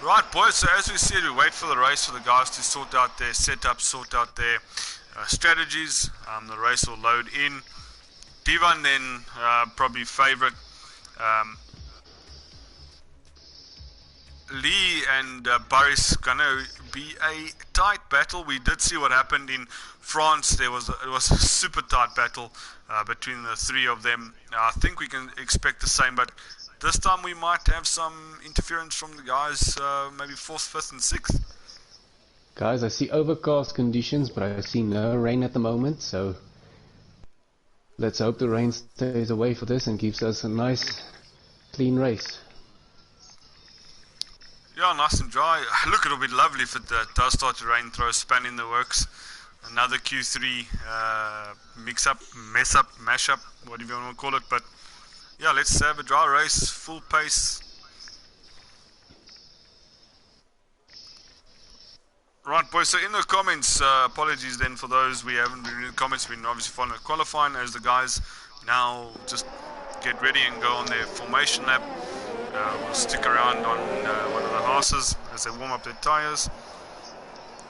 Right, boys, so as we said, we wait for the race for the guys to sort out their setup, sort out their strategies. The race will load in. Divan then probably favourite. Lee and Boris gonna be a tight battle. We did see what happened in France. It was a super tight battle between the 3 of them. I think we can expect the same, but this time we might have some interference from the guys, maybe 4th, 5th and 6th. Guys, I see overcast conditions, but I see no rain at the moment, so let's hope the rain stays away for this and gives us a nice, clean race. Yeah, nice and dry. Look, it'll be lovely if it does start to rain, throw a span in the works. Another Q3 mix-up, mess-up, mash-up, whatever you want to call it. But yeah, let's have a dry race, full pace. Right, boys, so in the comments, apologies then for those we haven't been in the comments. We've been obviously following the qualifying as the guys now just get ready and go on their formation lap. We'll stick around on one of the horses as they warm up their tyres.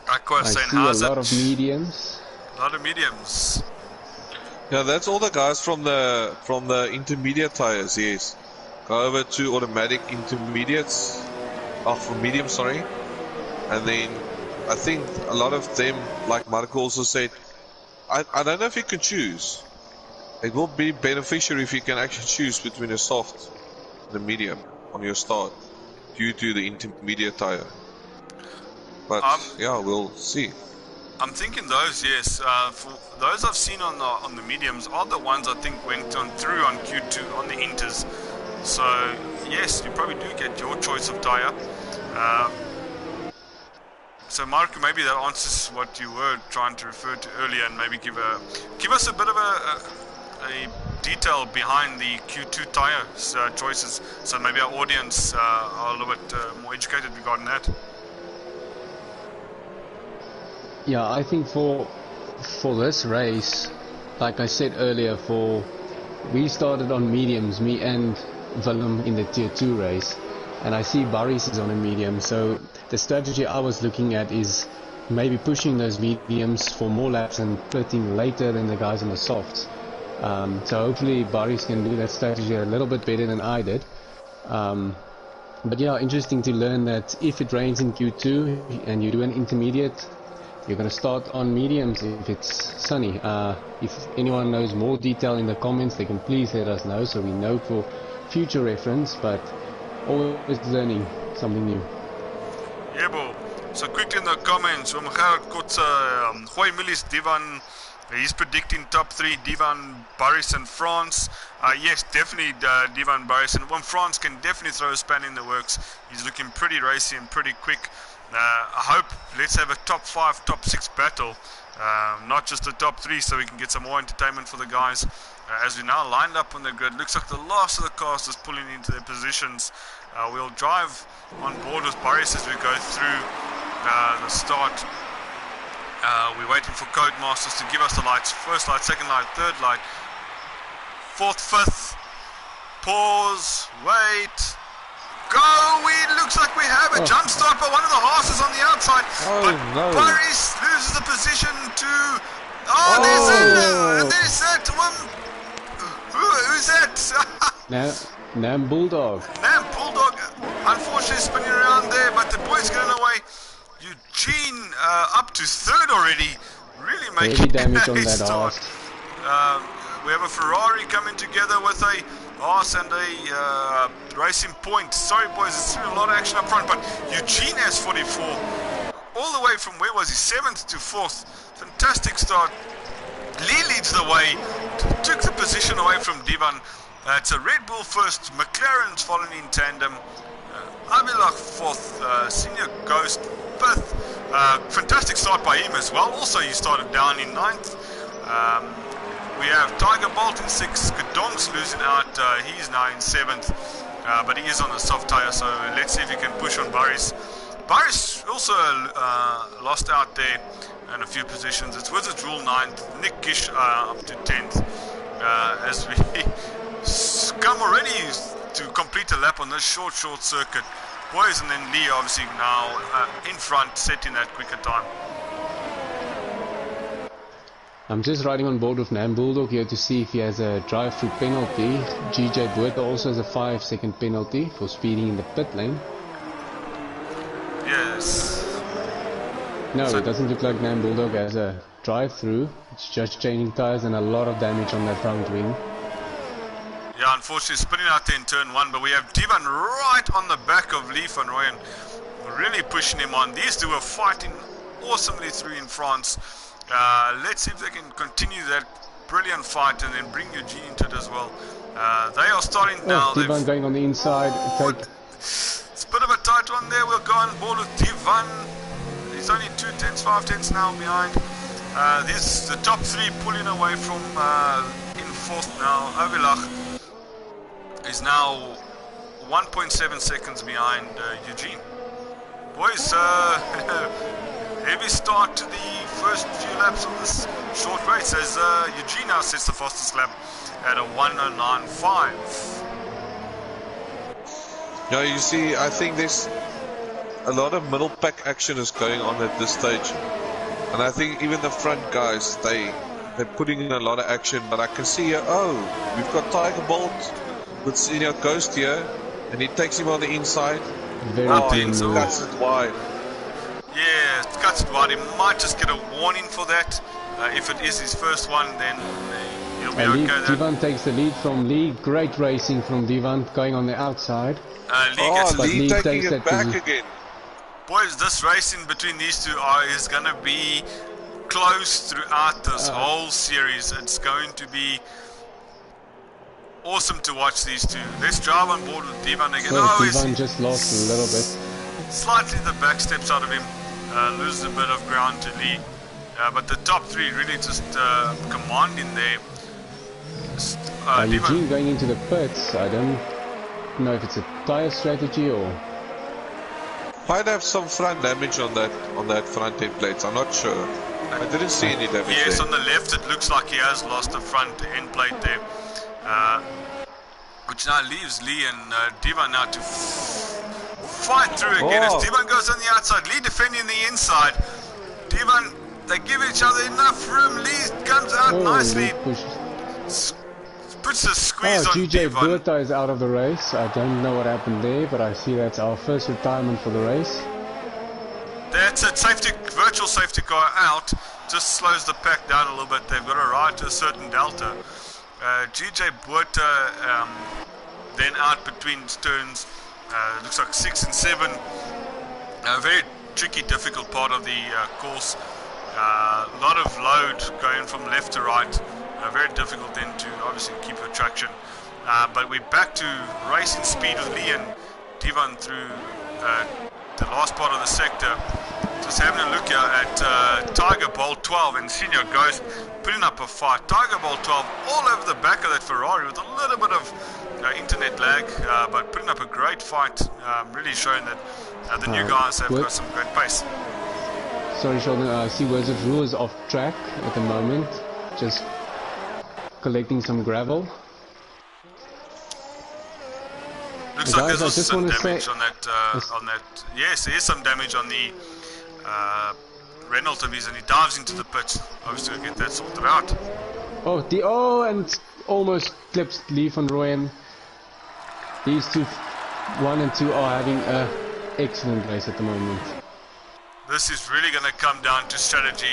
I see a lot of mediums. A lot of mediums. Yeah, that's all the guys from the intermediate tyres, yes. Go over to automatic intermediates. Oh, for medium, sorry. And then I think a lot of them, like Marco also said, I don't know if you can choose. It will be beneficial if you can actually choose between a soft and a medium on your start due to the intermediate tire. But yeah, we'll see. I'm thinking those, yes. For those I've seen on the mediums are the ones I think went through on Q2 on the inters. So yes, you probably do get your choice of tire. So Mark, maybe that answers what you were trying to refer to earlier, and maybe give us a bit of a detail behind the Q2 tire choices, so maybe our audience are a little bit more educated regarding that. Yeah, I think for this race, like I said earlier, we started on mediums, me and Willem in the tier 2 race, and I see Boris is on a medium, so the strategy I was looking at is maybe pushing those mediums for more laps and pitting later than the guys on the softs. So hopefully Boris can do that strategy a little bit better than I did. But yeah, interesting to learn that if it rains in Q2 and you do an intermediate, you're going to start on mediums if it's sunny. If anyone knows more detail in the comments, they can please let us know so we know for future reference, but always learning something new. Yeah, bro. So quickly in the comments, Gerard Kotze, Goy Millis, Divan, he's predicting top 3, Divan, Boris and France. Yes, definitely Divan, Boris, and France can definitely throw a span in the works. He's looking pretty racy and pretty quick. I hope let's have a top 5, top 6 battle, not just the top 3, so we can get some more entertainment for the guys. As we now lined up on the grid, looks like the last of the cast is pulling into their positions. We'll drive on board with Boris as we go through the start. We're waiting for Codemasters to give us the lights. First light, second light, third light, fourth, fifth. Pause, wait, go! It looks like we have a jump start by one of the horses on the outside. But no. Boris loses the position to... there's that one. Who's that? Nam Bulldog. Nam Bulldog, unfortunately spinning around there, but the boys getting away. Eugene up to third already, really making heavy damage on a that start. We have a Ferrari coming together with a horse and a Racing Point. Sorry boys, it's a lot of action up front, but Eugene has 44. All the way from, where was he, 7th to 4th. Fantastic start. Lee leads the way, took the position away from Divan. It's a Red Bull first, McLaren's following in tandem. Abilach 4th, Senior Ghost 5th. Fantastic start by him as well. Also, he started down in 9th. We have Tiger Bolt in 6th. Kadong's losing out. He's now in 7th. But he is on a soft tire, so let's see if he can push on Boris. Boris also lost out there in a few positions. It's Wizards Rule 9th. Nick Gish up to 10th. As we come already to complete a lap on this short circuit. Boys, and then Lee obviously now in front, setting that quicker time. I'm just riding on board with Nam Bulldog here to see if he has a drive-through penalty. GJ Buerta also has a 5-second penalty for speeding in the pit lane. Yes. No, it doesn't look like Nam Bulldog has a drive-through. It's just changing tires and a lot of damage on that front wing. Yeah, unfortunately spinning out there in turn 1, but we have Divan right on the back of Lee van Rooyen, really pushing him on. These two are fighting awesomely through in France. Let's see if they can continue that brilliant fight and then bring Eugene into it as well. They are starting now. Divan going on the inside. It's a bit of a tight one there. We'll go on board with Divan. He's only 5 tenths now behind. This the top 3 pulling away from in 4th now. Avilach is now 1.7 seconds behind Eugene. Boys, heavy start to the first few laps of this short race as Eugene now sets the fastest lap at a 1:09.5. Yeah, you see, I think there's a lot of middle pack action is going on at this stage. And I think even the front guys, they're putting in a lot of action. But I can see here, we've got Tiger Bolt with Senior Ghost here, and he takes him on the inside. That's it wide. Yeah, cuts it wide. He might just get a warning for that. If it is his first one, then he'll be okay. Divan takes the lead from Lee. Great racing from Divan going on the outside. Lee taking it back again. Boys, this racing between these two is going to be close throughout this whole series. It's going to be awesome to watch these two. Let's drive on board with Divan again. Divan just lost a little bit. Slightly the back steps out of him. Loses a bit of ground to Lee. But the top three really just commanding there. Eugene going into the pits. I don't know if it's a tyre strategy or... Might have some front damage on that front end plates. I'm not sure. I didn't see any damage Yes, there. on the left it looks like he has lost the front end plate there. Which now leaves Lee and Divan now to fight through again as Divan goes on the outside. Lee defending the inside. Divan, they give each other enough room. Lee comes out nicely. Puts a squeeze on GJ Divan. Burta is out of the race. I don't know what happened there, but I see that's our first retirement for the race. That's it. Virtual safety car out. Just slows the pack down a little bit. They've got to ride to a certain delta. GJ Burta then out between turns. Looks like 6 and 7. A very tricky, difficult part of the course. A lot of load going from left to right. Very difficult then to obviously keep the traction. But we're back to racing speed with Lee and Divan through the last part of the sector. Just having a look here at Tiger Bolt 12 and Senior Ghost putting up a fight. Tiger Bolt 12 all over the back of that Ferrari with a little bit of internet lag, but putting up a great fight, really showing that the new guys have got some great pace. Sorry Sheldon, I see Wizard Rule is off track at the moment, just collecting some gravel. Looks like there's also some damage on that, yes, there is some damage on the Renault of his, and he dives into the pit. Obviously we'll get that sorted out. And almost clips Lee van Rooyen. These two, 1 and 2, are having an excellent race at the moment. This is really going to come down to strategy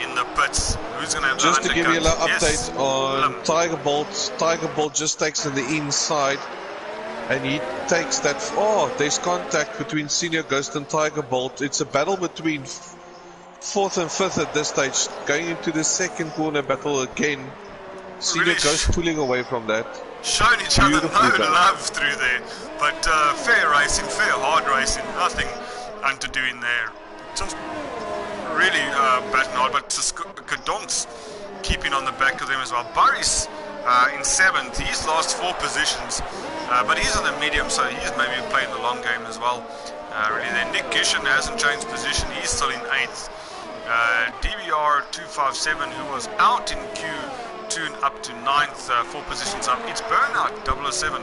in the pits. Who's going to have just the to give you a little update on Willem. Tiger Bolt. Tiger Bolt just takes on the inside, and he takes that. There's contact between Senior Ghost and Tiger Bolt. It's a battle between 4th and 5th at this stage. Going into the second corner battle again. Senior Really Ghost pulling away from that. Showing each other no love through there. But fair racing, fair hard racing. Nothing unto-doing there. Just really batting hard, but Kadonk's keeping on the back of them as well. Barry's in 7th, he's lost 4 positions, but he's on the medium, so he's maybe playing the long game as well. Really there. Nick Gishin hasn't changed position, he's still in 8th. DBR 257, who was out in Q2 and up to 9th, 4 positions up. It's Burnout 007,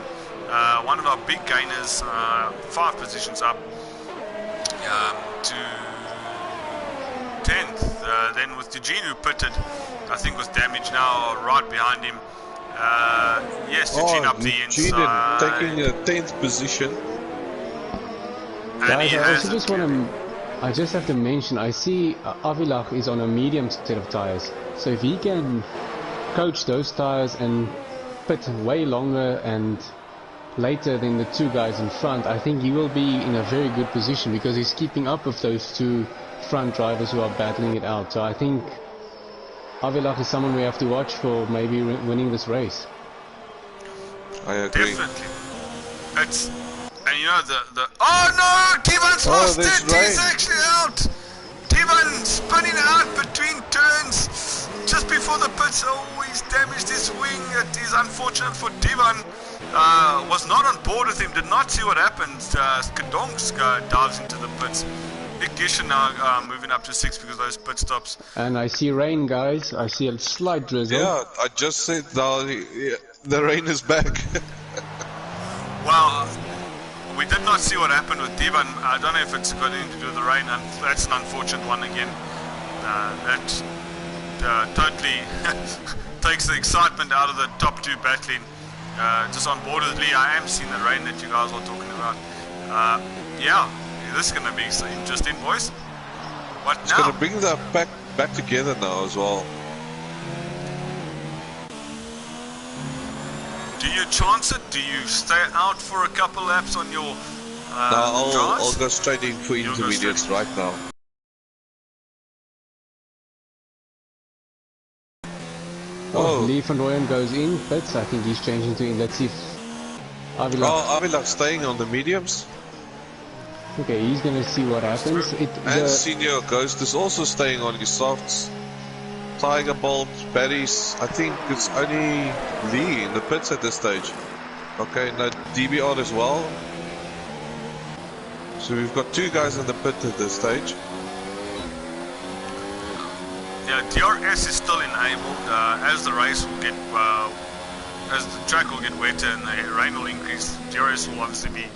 one of our big gainers, 5 positions up to 10th. Then with Eugene, who pitted, I think was damaged now, right behind him. Yes, Eugene up the inside. Taking a 10th position. And guys, I just have to mention, I see Avilach is on a medium set of tires. So if he can coach those tires and pit way longer and later than the 2 guys in front, I think he will be in a very good position because he's keeping up with those 2 front drivers who are battling it out. So I think Avilach is someone we have to watch for maybe winning this race. I agree. Definitely. And you know oh no! Divan's lost it! He's actually out! Divan spinning out between turns just before the pits. Oh, he's damaged his wing. It is unfortunate for Divan. Was not on board with him, did not see what happened. Kadonsk dives into the pits. Nick Gishin now moving up to 6 because of those pit stops. And I see rain, guys. I see a slight drizzle. Yeah, I just said the rain is back. Well, we did not see what happened with Divan. I don't know if it's got anything to do with the rain, and that's an unfortunate one again. That totally takes the excitement out of the top 2 battling. Just on board with Lee, I am seeing the rain that you guys are talking about. Yeah, this is going to be so interesting, boys. What now? It's going to bring the pack back together now as well. Do you chance it? Do you stay out for a couple laps on your I'll go straight in for intermediates right now. Oh, Lee van Rooyen goes in pits. I think he's changing to in. Let's see if Avilak staying on the mediums. Okay, he's gonna see what happens. And Senior Ghost is also staying on his softs. Tiger Bolt, Barry's, I think it's only Lee in the pits at this stage. Okay, no, DBR as well. So we've got 2 guys in the pit at this stage. Yeah, DRS is still enabled. As the race will get, as the track will get wetter and the rain will increase, DRS will obviously be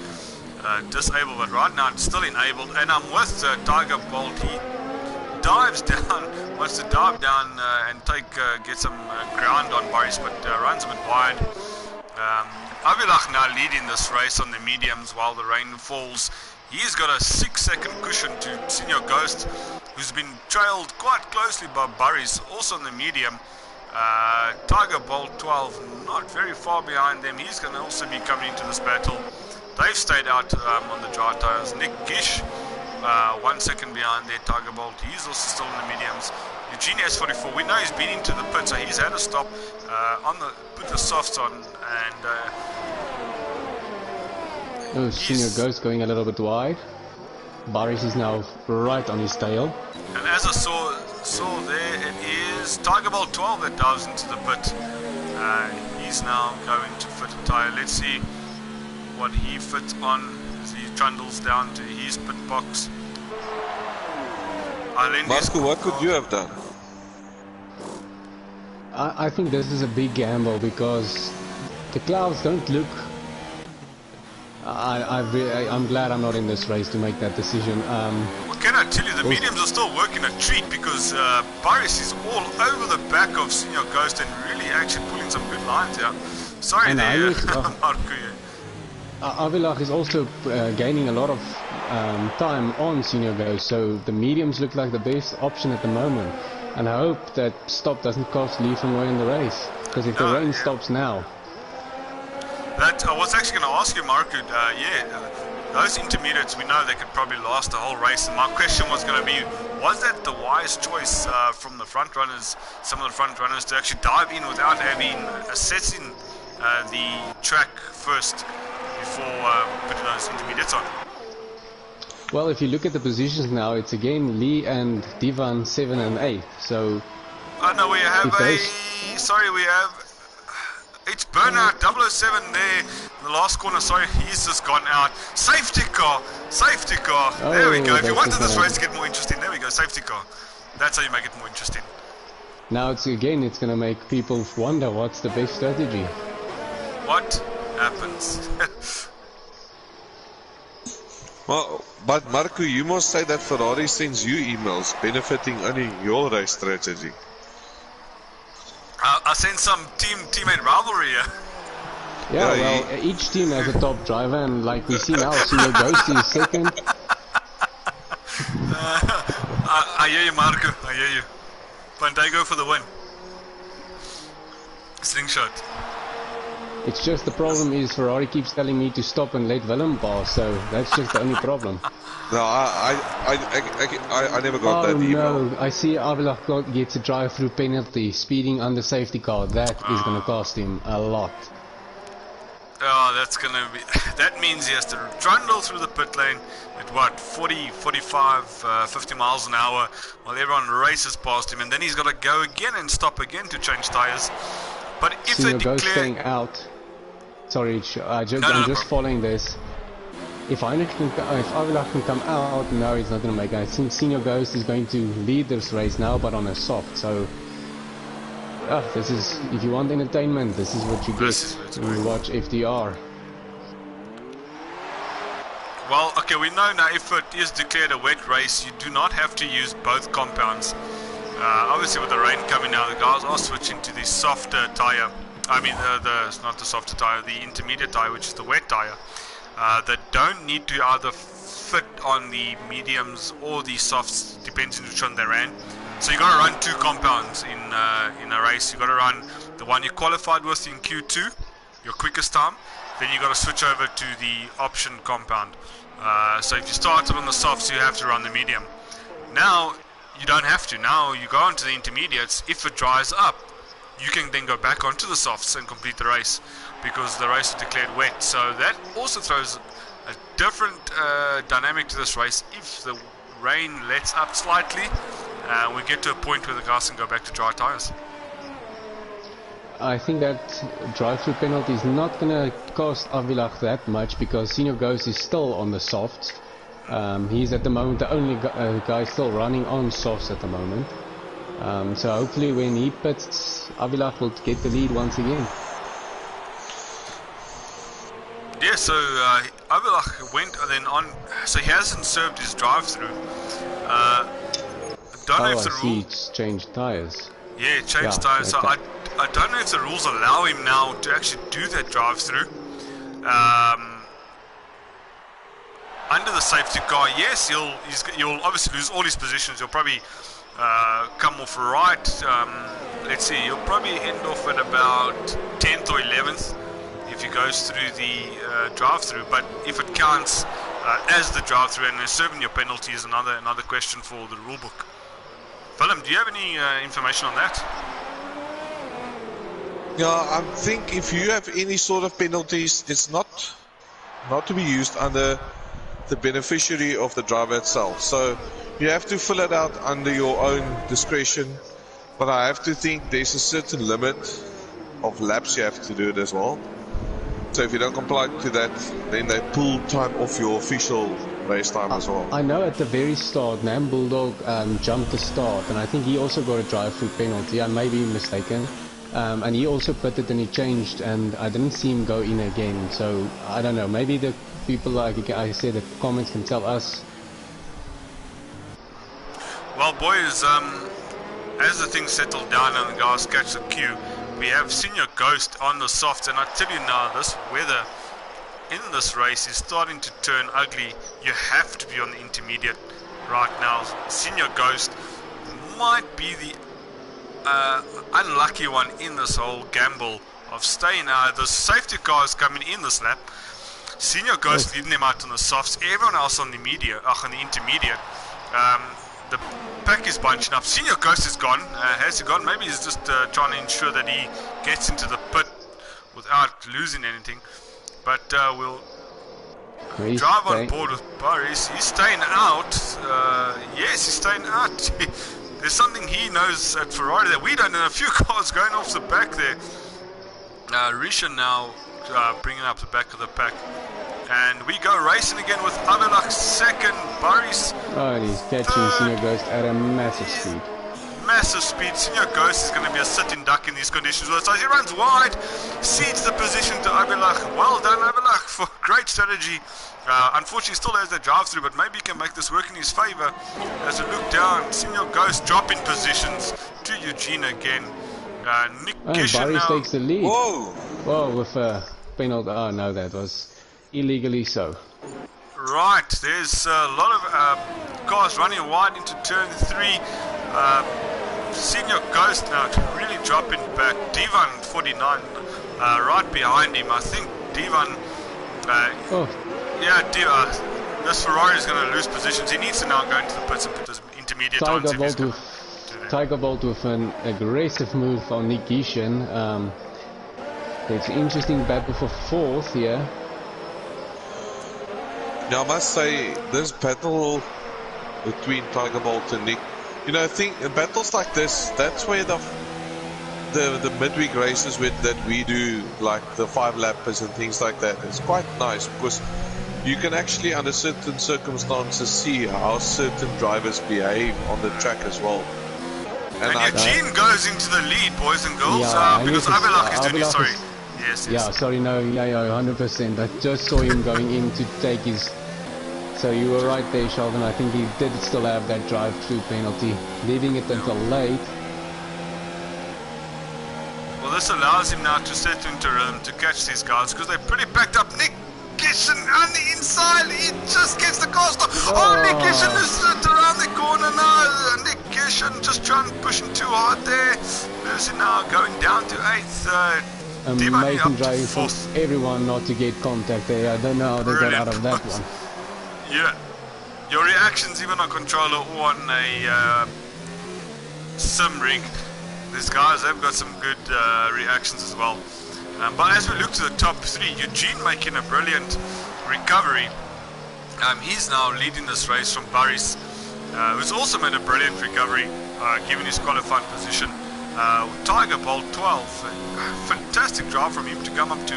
disabled. But right now it's still enabled. And I'm with Tiger Bolt. He dives down, wants to dive down and get some ground on Boris, but runs a bit wide. Avilak now leading this race on the mediums while the rain falls. He's got a 6-second cushion to Senior Ghost, who's been trailed quite closely by Boris, also on the medium. Tiger Bolt 12 not very far behind them. He's going to also be coming into this battle. They've stayed out on the dry tires. Nick Gish 1 second behind there. Tiger Bolt, he's also still in the mediums. Eugene S44, we know he's been into the pit, so he's had a stop put the softs on, and Senior Ghost going a little bit wide. Boris is now right on his tail. And as I saw there, it is Tiger Bolt 12 that dives into the pit. He's now going to fit a tire. Let's see what he fits on as he trundles down to his pit box. Marco, what could you have done? I think this is a big gamble because the clouds don't look... I'm glad I'm not in this race to make that decision. Well, can I tell you, the mediums are still working a treat because Boris is all over the back of Senior Ghost and really actually pulling some good lines here. Sorry and there, Marco. Avilak is also gaining a lot of time on Senior Ghost, so the mediums look like the best option at the moment. And I hope that stop doesn't cost Lee van Rooyen the race, because if the rain stops now... That I was actually going to ask you, Marco. Those intermediates, we know they could probably last the whole race. And my question was going to be, was that the wise choice from the front runners, some of the front runners, to actually dive in without having assessing the track first before putting those intermediates on? Well, if you look at the positions now, it's again Lee and Divan 7 and 8. So. Oh no, we have it's Burnout 007 there in the last corner. Sorry, he's just gone out. Safety car. Oh, there we go. If you wanted this race to get more interesting, there we go. Safety car. That's how you make it more interesting. Now it's going to make people wonder what's the best strategy. What happens? Well, but Marco, you must say that Ferrari sends you emails benefiting only your race strategy. I sent some teammate rivalry here. Yeah, well, each team has a top driver, and like we see now, Senior Ghost is second. I hear you, Marco. I hear you. Pantego for the win. Slingshot. It's just the problem is Ferrari keeps telling me to stop and let Willem pass, so that's just the only problem. No, I never got that email. Oh no, I see Avilak gets a drive-through penalty, speeding under safety car. That is going to cost him a lot. Oh, that's going to be... That means he has to trundle through the pit lane at what, 40, 45, 50 miles an hour while everyone races past him, and then he's got to go again and stop again to change tires. But if Senior they declare... Ghost staying out. Sorry, I'm just following this. If Avilak can come out, no, he's not going to make it. I think Senior Ghost is going to lead this race now, but on a soft. So, this is, if you want entertainment, this is what you get when you watch FTR. Well, okay, we know now if it is declared a wet race, you do not have to use both compounds. Obviously, with the rain coming now, the guys are switching to the softer tire. I mean, it's not the softer tire, the intermediate tire, which is the wet tire. That don't need to either fit on the mediums or the softs, depends on which one they ran. So you got to run 2 compounds in a race. You got to run the one you qualified with in Q2, your quickest time, then you got to switch over to the option compound. So if you started on the softs, you have to run the medium. Now you don't have to. Now you go onto the intermediates. If it dries up, you can then go back onto the softs and complete the race, because the race is declared wet. So that also throws a different dynamic to this race. If the rain lets up slightly, we get to a point where the guys can go back to dry tires. I think that drive-through penalty is not going to cost Avilach that much, because Senior Ghost is still on the softs. He's at the moment the only guy still running on softs at the moment. So hopefully when he pits, Avilach will get the lead once again. Yeah, so Avilach went then on, so he hasn't served his drive-through. Don't know if the rule... It's changed tires. Yeah, changed tires. So okay. I don't know if the rules allow him now to actually do that drive-through. Under the safety car, yes, you'll obviously lose all his positions. You'll probably come off right. Let's see, you'll probably end off at about 10th or 11th if he goes through the drive-through. But if it counts as the drive-through and serving your penalty is another question for the rule book. Willem, do you have any information on that? Yeah, I think if you have any sort of penalties, it's not to be used under the beneficiary of the driver itself. So you have to fill it out under your own discretion. But I have to think there's a certain limit of laps you have to do it as well. So if you don't comply to that, then they pull time off your official race time as well. I know at the very start, Nam Bulldog jumped the start, and I think he also got a drive-through penalty. I may be mistaken. And he also pitted and he changed, and I didn't see him go in again. So I don't know. Maybe the people, like I said, the comments can tell us. Well, boys, as the things settle down and the guys catch the cue, we have Senior Ghost on the softs, and I tell you now, this weather in this race is starting to turn ugly. You have to be on the intermediate right now. Senior Ghost might be the unlucky one in this whole gamble of staying out. The safety car is coming in this lap. Senior Ghost leading them out on the softs. Everyone else on the intermediate. The pack is bunching up. Senior Ghost is gone. Has he gone? Maybe he's just trying to ensure that he gets into the pit without losing anything. But we'll drive on board with Boris. He's staying out. Yes, he's staying out. There's something he knows at Ferrari that we don't know. A few cars going off the back there. Risha now bringing up the back of the pack. And we go racing again with Avilach second, Boris. Oh, and he's catching Senior Ghost at a massive speed. Massive speed. Senior Ghost is going to be a sitting duck in these conditions. So he runs wide, cedes the position to Avilach. Well done, Avilach, for great strategy. Unfortunately, he still has that drive-through, but maybe he can make this work in his favor. As we look down, Senior Ghost dropping positions to Eugene again. Nick Kishan Boris now. takes the lead. Whoa, with a penalty. Oh no, that was illegally so. Right, there's a lot of cars running wide into turn 3. Senior Ghost now really dropping back. Divan 49 right behind him. I think Divan. Yeah, this Ferrari is going to lose positions. He needs to now go into the pits and put his intermediate on. Tiger Bolt with an aggressive move on Nick Gishan. It's an interesting battle for 4th here. Now I must say, this battle between Tiger Bolt and Nick, you know, I think in battles like this, that's where the midweek races that we do, like the 5-lappers and things like that, it's quite nice because you can actually, under certain circumstances, see how certain drivers behave on the track as well. And Eugene goes into the lead, boys and girls, because Avilach is doing it. Sorry. Yes. Yeah, sorry, no, 100%. I just saw him going in to take his. So you were right there, Sheldon. I think he did still have that drive-through penalty, leaving it until late. Well, this allows him now to set into rhythm to catch these guys because they're pretty packed up. Nick Gishan on the inside, he just gets the car stop. Oh, Nick Gishan is around the corner now. Nick Gishan just trying to push him too hard there. Losing now, going down to 8th. Amazing up to driving from 4th. everyone not to get contact there. I don't know how they got out of that one. Yeah, your reactions even on controller or on a sim rig, these guys have got some good reactions as well. But as we look to the top 3, Eugene making a brilliant recovery. He's now leading this race from Barry's, who's also made a brilliant recovery, given his qualifying position. Tiger Bolt 12, fantastic drive from him to come up to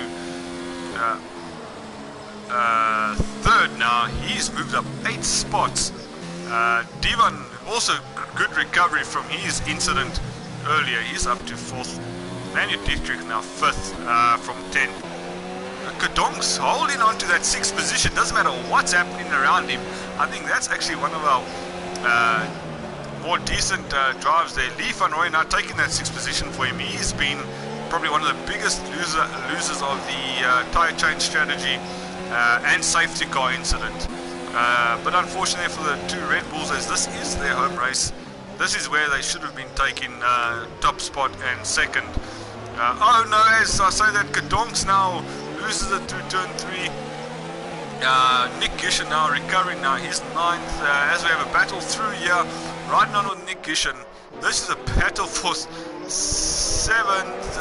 3rd now. He's moved up 8 spots. Divan also good recovery from his incident earlier. He's up to 4th. Manu Dietrich now 5th from 10. Kadonks holding on to that 6th position. Doesn't matter what's happening around him. I think that's actually one of our more decent drives there. Lee Van Rooyen now taking that 6th position for him. He's been probably one of the biggest losers of the tyre change strategy and safety car incident. But unfortunately for the 2 Red Bulls, as this is their home race, this is where they should have been taking top spot and 2nd. Oh no, as I say that, Kadonks now loses it through turn 3. Nick Gishen now recovering now, he's 9th. As we have a battle through here, riding on with Nick Gishen. This is a battle for 7th.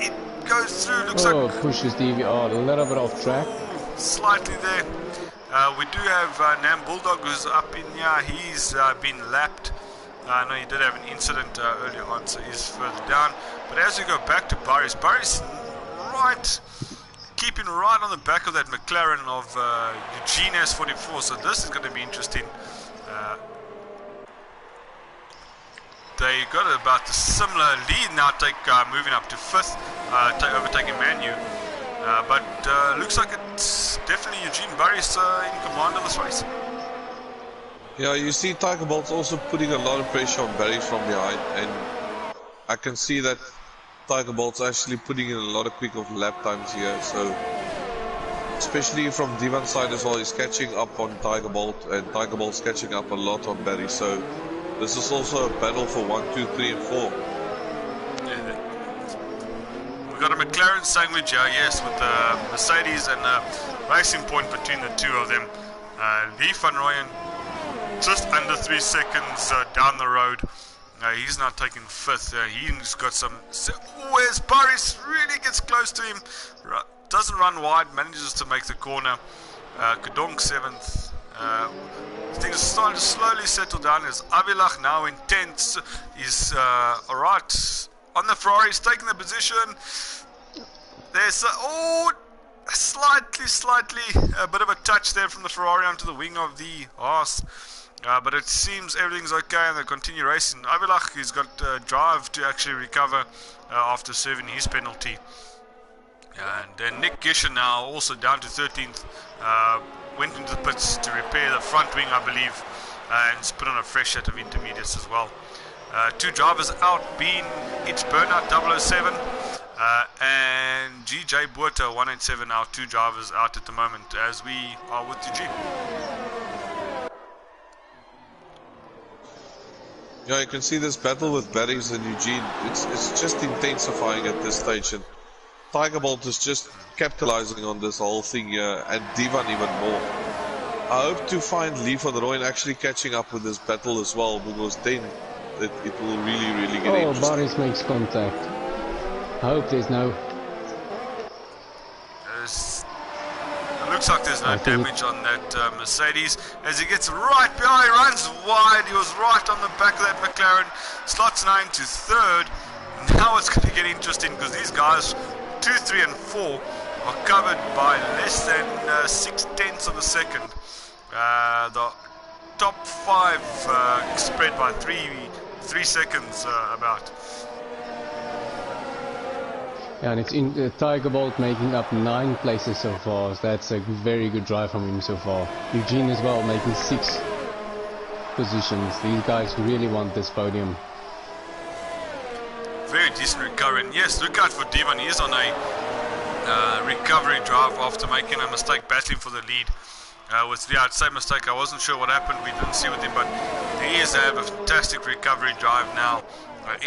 It goes through, looks like... pushes DVR a little bit off track. Slightly there. We do have Nam Bulldog who's up in here. He's been lapped. I know he did have an incident earlier on, so he's further down. But as we go back to Barry's keeping right on the back of that McLaren of Eugene S44, so this is going to be interesting. They got about a similar lead now, moving up to 5th, overtaking Manu. But looks like it's definitely Eugene Barry's in command of this race. Yeah, you see Tiger Bolt's also putting a lot of pressure on Barry from behind, and I can see that Tiger Bolt's actually putting in a lot of quick of lap times here, so especially from Divan's side as well, he's catching up on Tiger Bolt, and Tiger Bolt's catching up a lot on Barry, so this is also a battle for 1, 2, 3 and 4. We've got a McLaren sandwich here, yes, with the Mercedes and the racing point between the 2 of them. Lee Van Rooyen just under 3 seconds down the road. He's now taking 5th. He's got some... Where's Barry's? Really gets close to him. Doesn't run wide. Manages to make the corner. Kadonk 7th. Things are starting to slowly settle down. As Avilach now in 10th. He's alright. On the Ferrari. He's taking the position. There's... slightly a bit of a touch there from the Ferrari onto the wing of the Haas. But it seems everything's okay and they continue racing. Avilach, he's got drive to actually recover after serving his penalty. And then Nick Gishen now also down to 13th. Went into the pits to repair the front wing, I believe, and put on a fresh set of intermediates as well. 2 drivers out being It's Burnout 007 and GJ Buerta 187, our 2 drivers out at the moment as we are with Eugene. Yeah, you can see this battle with Barry's and Eugene. It's just intensifying at this stage, and Tiger Bolt is just capitalizing on this whole thing here, and Divan even more. I hope to find Lee Van Rooyen actually catching up with this battle as well, because then it will really get interesting. Barry's makes contact. I hope there's no... It looks like there's no damage on that Mercedes. As he gets right behind, he runs wide. He was right on the back of that McLaren. Slots 9 to 3rd. Now it's going to get interesting because these guys, 2, 3 and 4, are covered by less than 6/10 of a second. The top 5 spread by 3 seconds about. Yeah, and it's in Tiger Bolt making up 9 places so far. So that's a very good drive from him so far. Eugene as well making 6 positions. These guys really want this podium. Very decent recovery. And yes, look out for Divan. He is on a recovery drive after making a mistake battling for the lead. With the outside mistake, I wasn't sure what happened. We didn't see with him, but he is have a fantastic recovery drive now.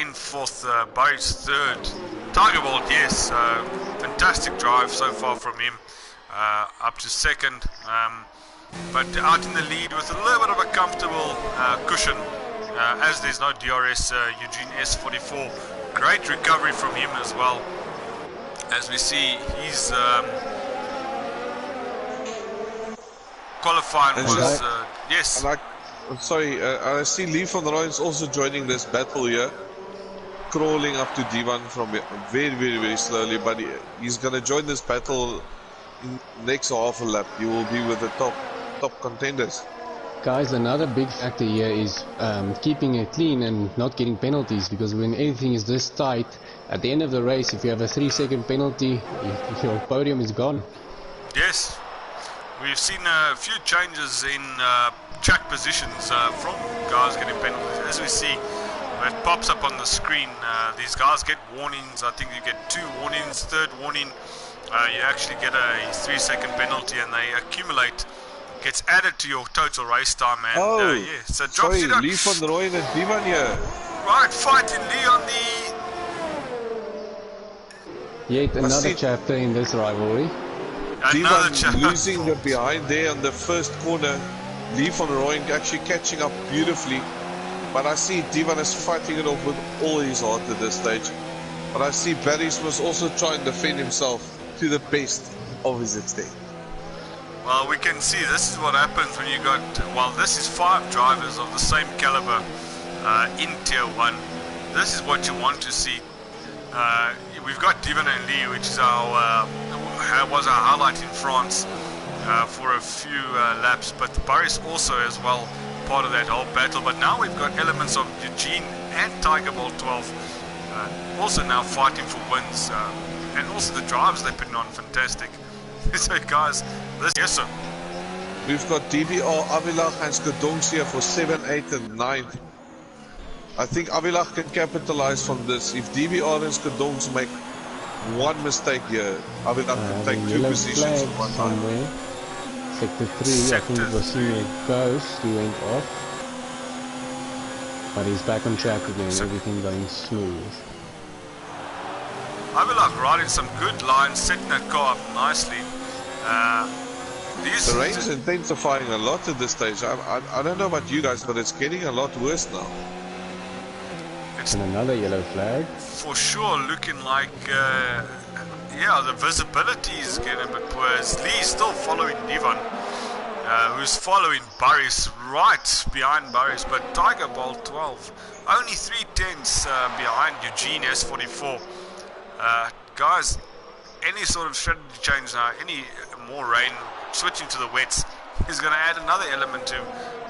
in fourth, Barry's third. Tiger Bolt, yes, fantastic drive so far from him, up to second, but out in the lead with a little bit of a comfortable cushion, as there's no DRS. Eugene S44, great recovery from him as well. As we see, he's qualifying was yes. I'm sorry, I see Lee van Rooyen is also joining this battle here, crawling up to D1 from very slowly, but he's gonna join this battle in next half a lap. He will be with the top contenders. Guys, another big factor here is keeping it clean and not getting penalties, because when everything is this tight, at the end of the race, if you have a 3-second penalty, your podium is gone. Yes, we've seen a few changes in track positions from guys getting penalties. As we see, it pops up on the screen, these guys get warnings. I think you get 2 warnings, third warning, you actually get a 3-second penalty, and they accumulate. Gets added to your total race time, and yeah, so drops sorry, you down. Lee van Rooyen and D1 here. Right, fighting Lee on the... Yet another chapter in this rivalry. Another D1 chapter. losing the behind there on the first corner. Lee van Rooyen actually catching up beautifully. But I see D1 is fighting it off with all his heart at this stage. But I see Barry's was also trying to defend himself to the best of his extent. Well, we can see this is what happens when you got, well, this is 5 drivers of the same caliber in Tier 1. This is what you want to see. We've got Divan and Lee, which is was our highlight in France for a few laps, but Paris also as well part of that whole battle. But now we've got elements of Eugene and Tiger Bolt 12 also now fighting for wins, and also the drives they're putting on fantastic. So guys, yes sir. We've got DBR, Avilach and Skadongs here for 7, 8 and 9. I think Avilach can capitalize from this. If DBR and Skadongs make one mistake here, Avilach can take 2 positions at one time. Somewhere. Sector 3, I think it was Senior Ghost who went off. But he's back on track again, everything going smooth. Avilach riding some good lines, setting that car up nicely. The rain's intensifying a lot at this stage. I don't know about you guys, but it's getting a lot worse now. It's and another yellow flag. For sure looking like, yeah, the visibility is getting a bit poor. Lee's still following Divan, who's following Barris, right behind Barris, but Tiger Bolt 12, only 3/10 behind Eugene S44. Guys, any sort of strategy change now, any more rain, switching to the wets, is going to add another element to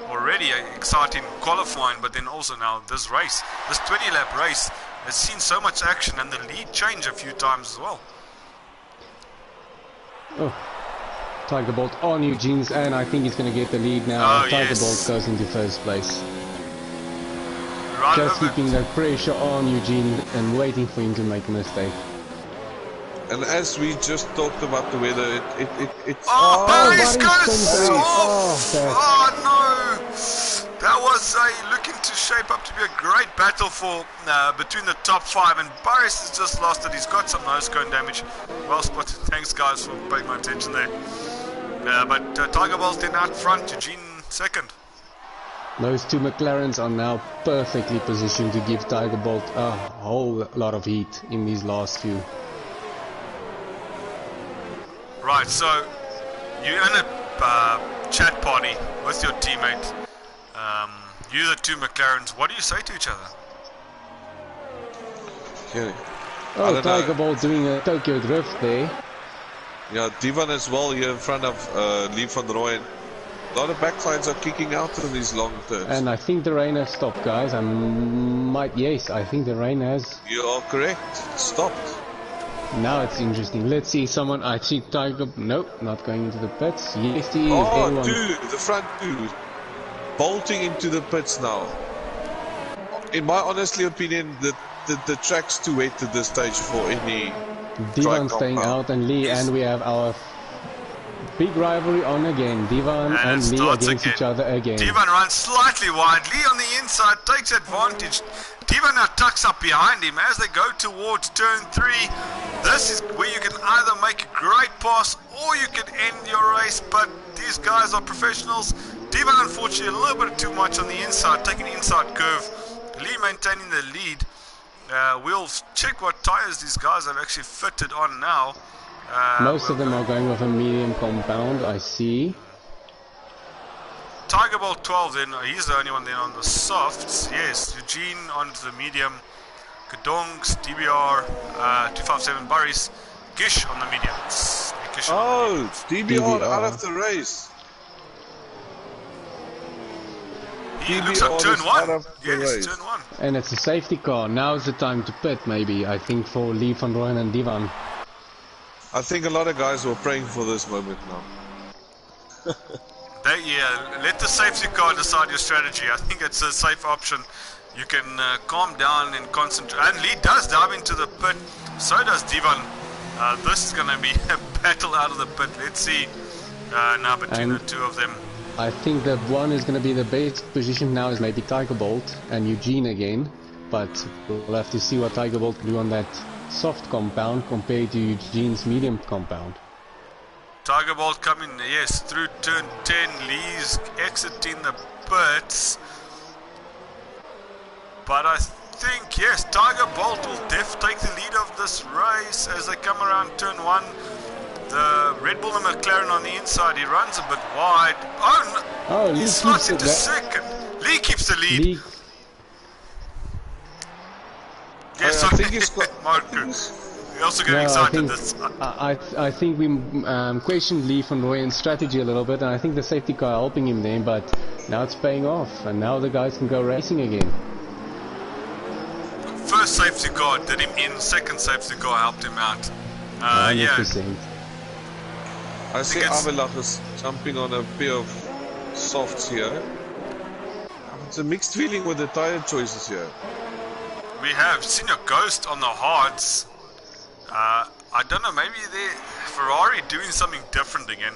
already exciting qualifying, but then also now this race, this 20-lap race, has seen so much action, and the lead change a few times as well. Oh, Tiger Bolt on Eugene's, and I think he's going to get the lead now. Oh, Tiger yes. Bolt goes into first place. Right, Just keeping that pressure on Eugene and waiting for him to make a mistake. And as we just talked about the weather, it's... Oh, Barry's got it Barry's off! Oh, no! That was looking to shape up to be a great battle for between the top 5, and Barris has just lost it. He's got some nose cone damage. Well spotted. Thanks, guys, for paying my attention there. But Tiger Bolt in out front, Eugene second. Those 2 McLarens are now perfectly positioned to give Tiger Bolt a whole lot of heat in these last few. Right, so you're in a chat party with your teammate. You the 2 McLarens. What do you say to each other? Yeah. Oh, Tiger Bolt doing a Tokyo Drift there. Yeah, Divan as well here in front of Lee van Rooyen. A lot of backsides are kicking out on these long turns. And I think the rain has stopped, guys. Yes, I think the rain has. You are correct. It stopped. Now it's interesting. Let's see someone. I see Tiger. Nope, not going into the pits. Yes, he is. Oh, Everyone. dude, the front dude. Bolting into the pits now. In my honestly opinion, the track's too wet at this stage for any... Divan staying out and Lee, and we have our big rivalry on again. Divan and Lee against each other again. Divan runs slightly wide. Lee on the inside takes advantage. Diva now tucks up behind him as they go towards turn 3. This is where you can either make a great pass or you can end your race, but these guys are professionals. Diva unfortunately a little bit too much on the inside, taking the inside curve. Lee maintaining the lead. We'll check what tires these guys have actually fitted on now. Most of them are going with a medium compound, I see. Tiger Bolt 12 then, he's the only one then on the softs. Yes, Eugene onto the medium. Kadongs, DBR, 257 Burries, Gish on the mediums. Oh, DBR out of the race. He looks like turn 1. Yes, turn 1. And it's a safety car. Now's the time to pit, maybe, I think, for Lee van Rooyen and Divan. I think a lot of guys were praying for this moment now. Yeah, let the safety car decide your strategy. I think it's a safe option. You can calm down and concentrate. And Lee does dive into the pit. So does Divan. This is going to be a battle out of the pit. Let's see now between the two of them. I think that one is going to be the best position now is maybe Tiger Bolt and Eugene again. But we'll have to see what Tiger Bolt can do on that soft compound compared to Eugene's medium compound. Tiger Bolt coming, yes, through turn 10. Lee's exiting the pits. But I think, yes, Tiger Bolt will take the lead of this race as they come around turn 1. The Red Bull and McLaren on the inside, he runs a bit wide. Oh, no. Oh, He slots into second. Lee keeps the lead. Lee. Yes, I think he's got... Marco. We're also getting excited. I think we questioned Lee van Rooyen's strategy a little bit, and I think the safety car helping him there, but now it's paying off, and now the guys can go racing again. First safety car did him in, second safety car helped him out. 100%. Yeah. I see Avelach is jumping on a pair of softs here. It's a mixed feeling with the tire choices here. We have Senior Ghost on the hards. I don't know, maybe they're Ferrari doing something different again,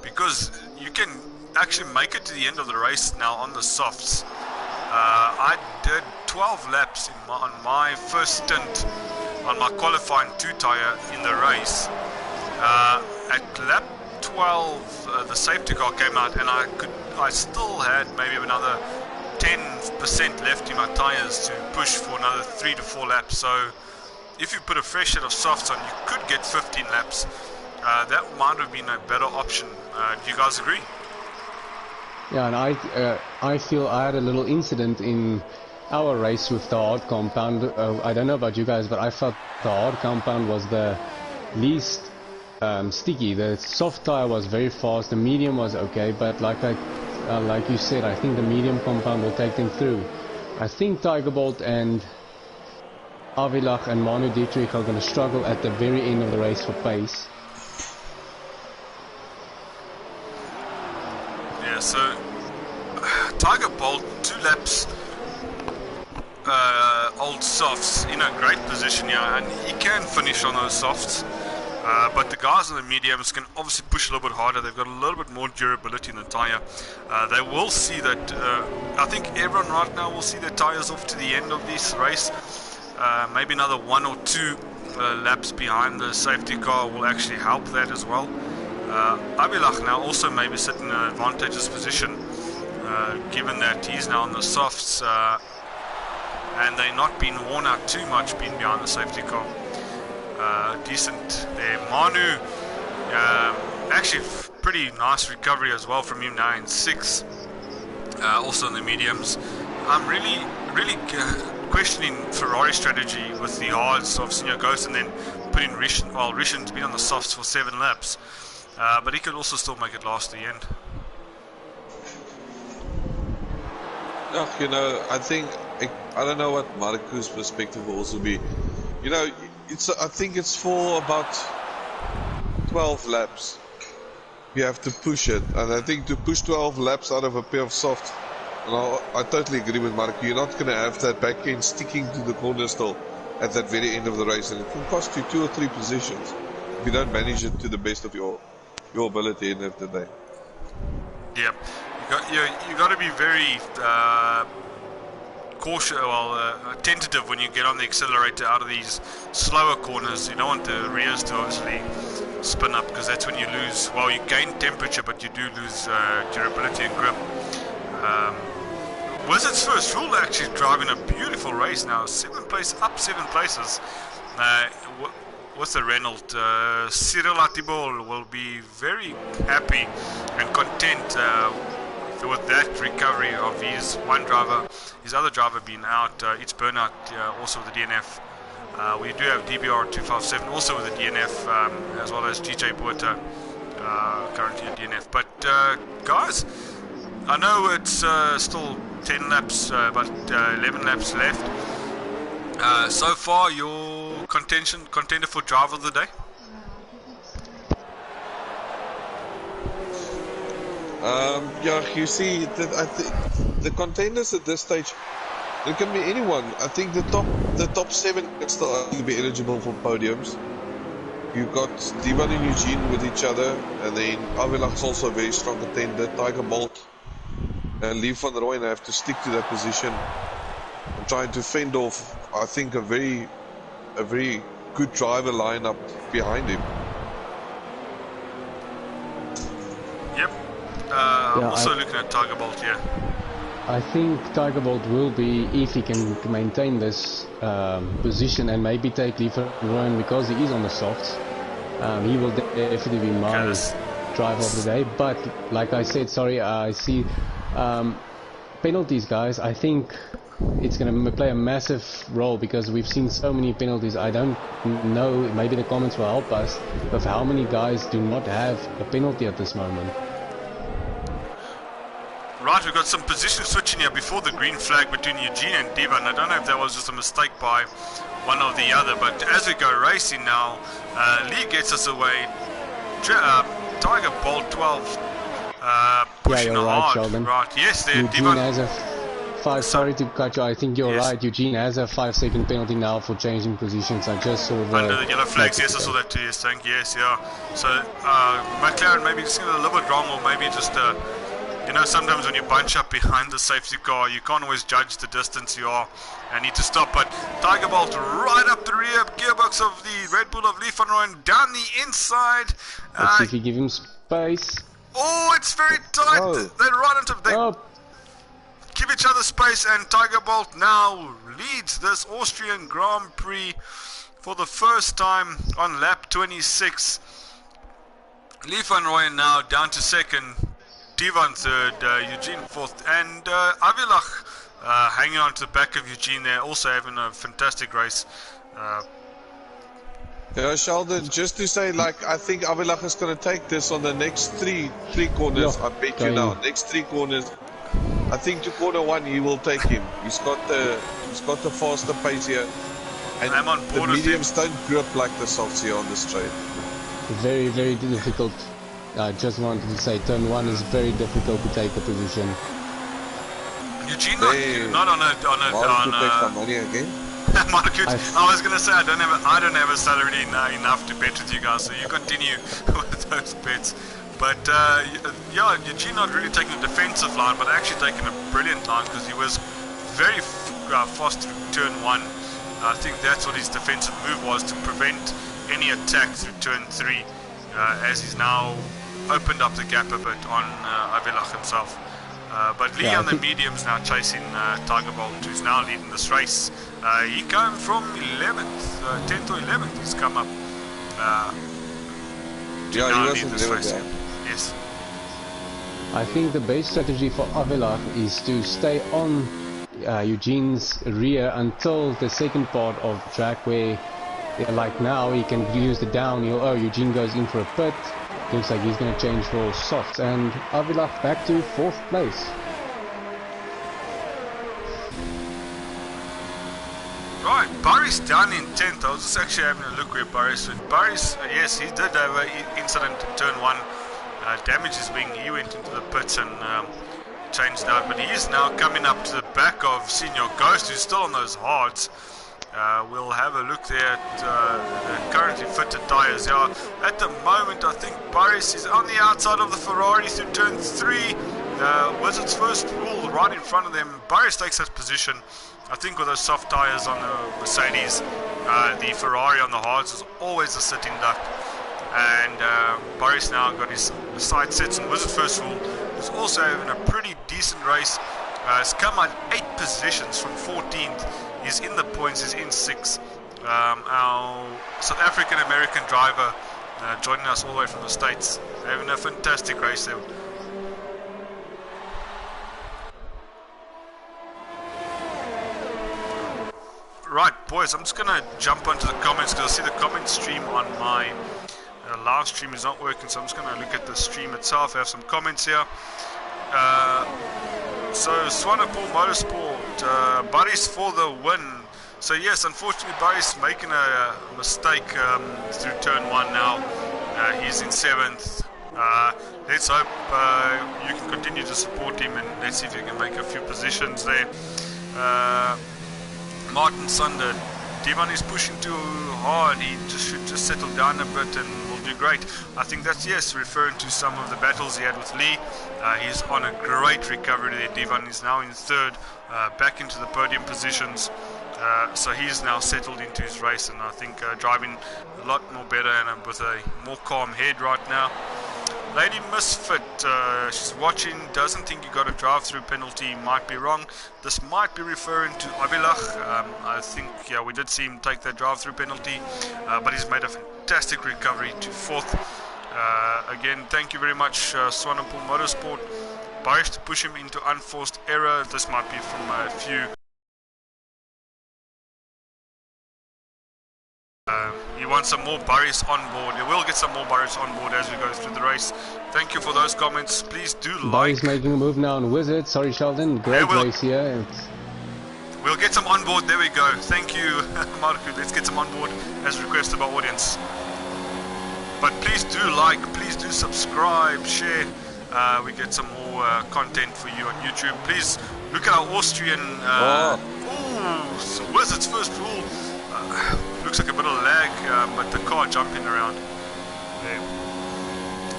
because you can actually make it to the end of the race now on the softs. I did 12 laps on my first stint on my qualifying 2 tire in the race. At lap 12, the safety car came out, and I still had maybe another 10% left in my tires to push for another 3 to 4 laps. So if you put a fresh set of softs on, you could get 15 laps. That might have been a better option. Do you guys agree? Yeah, and I feel I had a little incident in our race with the hard compound. I don't know about you guys, but I felt the hard compound was the least sticky. The soft tire was very fast, the medium was okay, but like you said, I think the medium compound will take them through. I think Tiger Bolt and Avilach and Manu Dietrich are going to struggle at the very end of the race for pace. Yeah, so Tiger Bolt, 2 laps, old softs, in a great position here, and he can finish on those softs. But the guys on the mediums can obviously push a little bit harder. They've got a little bit more durability in the tire. They will see that, I think everyone right now will see their tires off to the end of this race. Maybe another 1 or 2 laps behind the safety car will actually help that as well. Abilach now also maybe sitting in an advantageous position, given that he's now on the softs, and they're not being worn out too much being behind the safety car. Decent there. Manu, actually pretty nice recovery as well from him now in 6, also in the mediums. I'm really questioning Ferrari strategy with the hards of Senior Ghost and then putting Rishan. Well, Rishan's been on the softs for 7 laps, but he could also still make it last to the end. You know, I don't know what Marco's perspective will also be. You know, I think it's for about 12 laps. You have to push it, and I think to push 12 laps out of a pair of softs, I totally agree with Marco. You're not going to have that back end sticking to the corner still at that very end of the race, and it can cost you 2 or 3 positions if you don't manage it to the best of your ability at the end of the day. Yeah, you got to be very cautious, tentative when you get on the accelerator out of these slower corners. You don't want the rears to obviously spin up, because that's when you lose. Well, you gain temperature, but you do lose durability and grip. Wizards First Rule actually driving a beautiful race now. 7 places. What's the Renault? Cyril Atibol will be very happy and content with that recovery of his other driver being out. It's Bernard, also with the DNF. We do have DBR 257 also with the DNF, as well as GJ Buerta currently at DNF. But guys, I know it's still 10 laps, but 11 laps left. So far, your contender for driver of the day? Yeah, you see, I think the contenders at this stage, it can be anyone. I think the top 7 can still be eligible for podiums. You've got Divan and Eugene with each other, and then Avilach's also a very strong contender. Tiger Bolt and Lee van Rooyen have to stick to that position and trying to fend off, I think, a very good driver lineup behind him. Yep. I'm also looking at Tiger Bolt here. I think Tiger Bolt will be, if he can maintain this position and maybe take Lee van Rooyen, because he is on the softs, he will definitely be my driver of the day. But like I said, I see penalties, guys. I think it's going to play a massive role, because we've seen so many penalties. I don't know, maybe the comments will help us, of how many guys do not have a penalty at this moment. Right, we've got some position switching here before the green flag between Eugene and Divan. I don't know if that was just a mistake by one or the other, but as we go racing now, Lee gets us away. Tiger Bolt 12 pushing hard. Sheldon. Right, yes, there. Eugene Divan has a sorry to cut you, I think you're right. Eugene has a 5-second penalty now for changing positions. I just saw the under the yellow flags. Yes, I saw that too. Yes, thank you. Yes, yeah. So McLaren maybe just a little bit wrong, or maybe just you know, sometimes when you bunch up behind the safety car, you can't always judge the distance you are and need to stop. But Tiger Bolt right up the rear gearbox of the Red Bull of Lee van Rooyen down the inside. Let's see if you give him space. Oh, it's very tight. Oh. They're right onto. They give each other space, and Tiger Bolt now leads this Austrian Grand Prix for the first time on lap 26. Lee van Rooyen now down to second. Divan third, Eugene fourth, and Avilach hanging on to the back of Eugene there, also having a fantastic race. Yeah, Sheldon, just to say, like, I think Avilach is going to take this on the next three corners. I bet you now, next 3 corners. I think to corner 1 he will take him. He's got the faster pace here, and I'm on board the mediums don't grip like the softs here on the straight. Very, very difficult. I just wanted to say, turn 1 is very difficult to take a position. Eugene not on money again. I was gonna say I don't have a salary enough to bet with you guys, so you continue with those bets. But yeah, Eugene not really taking a defensive line, but actually taking a brilliant line, because he was very fast through turn 1. I think that's what his defensive move was, to prevent any attack through turn 3, as he's now opened up the gap a bit on Avilach himself. But Lee on the mediums now chasing Tiger Bolt, who's now leading this race. He came from 11th, 10th or 11th. He's come up. Yeah, he was in this race. Yes. I think the best strategy for Avilach is to stay on Eugene's rear until the second part of the track, where, like now, he can use the downhill. Oh, Eugene goes in for a pit. Looks like he's going to change for softs, and Avilach back to 4th place. Right, Barry's down in 10th. I was just actually having a look where Barry's went. Barry's, yes, he did have an incident in turn 1. Damaged his wing. He went into the pits and changed out, but he is now coming up to the back of Senior Ghost, who's still on those hards. We'll have a look there at the currently fitted tyres. Yeah, at the moment, I think Boris is on the outside of the Ferrari through turn 3. Wizards First Rule still right in front of them. Boris takes that position. I think with those soft tyres on the Mercedes, the Ferrari on the hards is always a sitting duck. And Boris now got his sight sets on Wizard First Rule, who's also having a pretty decent race. He's come out 8 positions from 14th. He's in the points, he's in 6th. Our South African American driver joining us all the way from the States, having a fantastic race there. Right, boys, I'm just going to jump onto the comments because I see the comment stream on my live stream is not working, so I'm just going to look at the stream itself. I have some comments here. So, Swanepoel Motorsport, Boris for the win. So yes, unfortunately Boris making a mistake through turn 1 now. He's in 7th. Let's hope you can continue to support him, and let's see if you can make a few positions there. Martin Sunder, Divan is pushing too hard. He should just settle down a bit and will do great. I think that's, yes, referring to some of the battles he had with Lee. He's on a great recovery there. Divan is now in 3rd, back into the podium positions. So he's now settled into his race, and I think driving a lot more better and with a more calm head right now. Lady Misfit, she's watching, doesn't think you got a drive-through penalty, might be wrong. This might be referring to Avilach. I think, yeah, we did see him take that drive-through penalty, but he's made a fantastic recovery to 4th. Again, thank you very much, Swanepoel Motorsport. Boris to push him into unforced error. This might be from a few. You want some more Boris on board. You will get some more Boris on board as we go through the race. Thank you for those comments. Please do like. Boris making a move now on Wizard. Sorry, Sheldon. Great race here. We'll get some on board. There we go. Thank you, Marco. Let's get some on board as requested by audience. But please do like, please do subscribe, share. We get some more content for you on YouTube. Please look at our Austrian. Ooh, Wizard's First Rule. Looks like a bit of lag, but the car jumping around. There.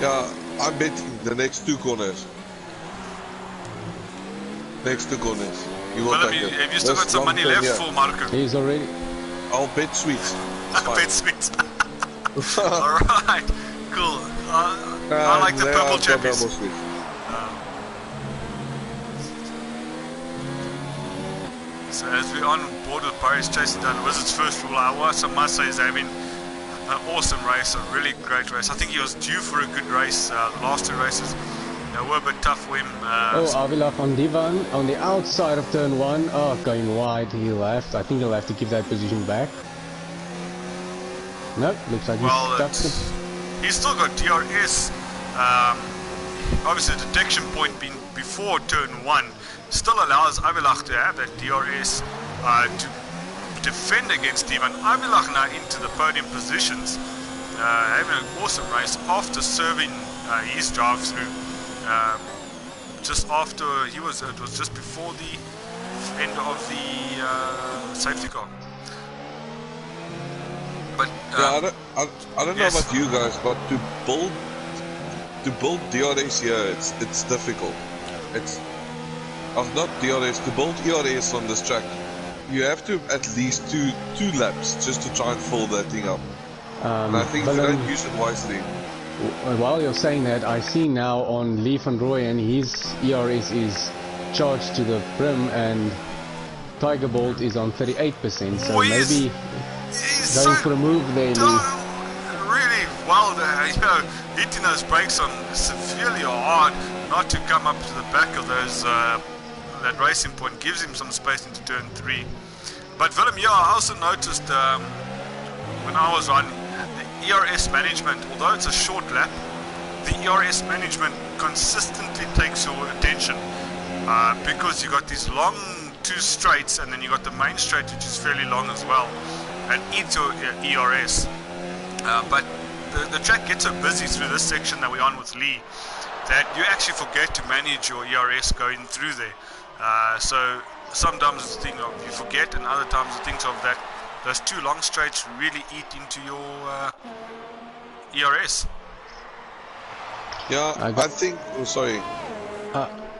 Yeah, I'm betting the next 2 corners. Next 2 corners. You will take it. Have you still got some money left for Marco? He's already. I'll bet sweets. Bet sweets. Alright, cool. I like the purple chappies. So as we're on board with Boris chasing down Wizard's First Rule, I must say he's having an awesome race, a really great race. I think he was due for a good race. The last 2 races were a bit tough for him. Avilach on Divan on the outside of turn 1. Oh, going wide. He left. I think he'll have to give that position back. Nope, looks like he's stuck. He's still got DRS. Obviously, the detection point being before turn 1 still allows Avilach to have that DRS to defend against Divan. Avilach now into the podium positions, having an awesome race after serving his drive-through. Just after it was just before the end of the safety car. But yeah, I don't know about you guys, but to build DRS here, it's difficult. It's not DRS, to build ERS on this track, you have to at least two laps just to try and fill that thing up. And I think if you don't use it wisely. While you're saying that, I see now on Lee van Rooyen, his ERS is charged to the brim, and Tiger Bolt is on 38%, so maybe he's going for a move there, Lee. Really well there, hitting those brakes on severely hard, not to come up to the back of those that racing point, gives him some space into turn 3. But Willem, yeah, I also noticed when I was running, the ERS management, although it's a short lap, the ERS management consistently takes your attention because you got these long 2 straights, and then you got the main straight, which is fairly long as well, and eats your ERS. But the track gets so busy through this section that we're on with Lee that you actually forget to manage your ERS going through there. So sometimes it's a thing of you forget, and other times you think of that those 2 long straights really eat into your ERS. Yeah, I think. Oh, sorry.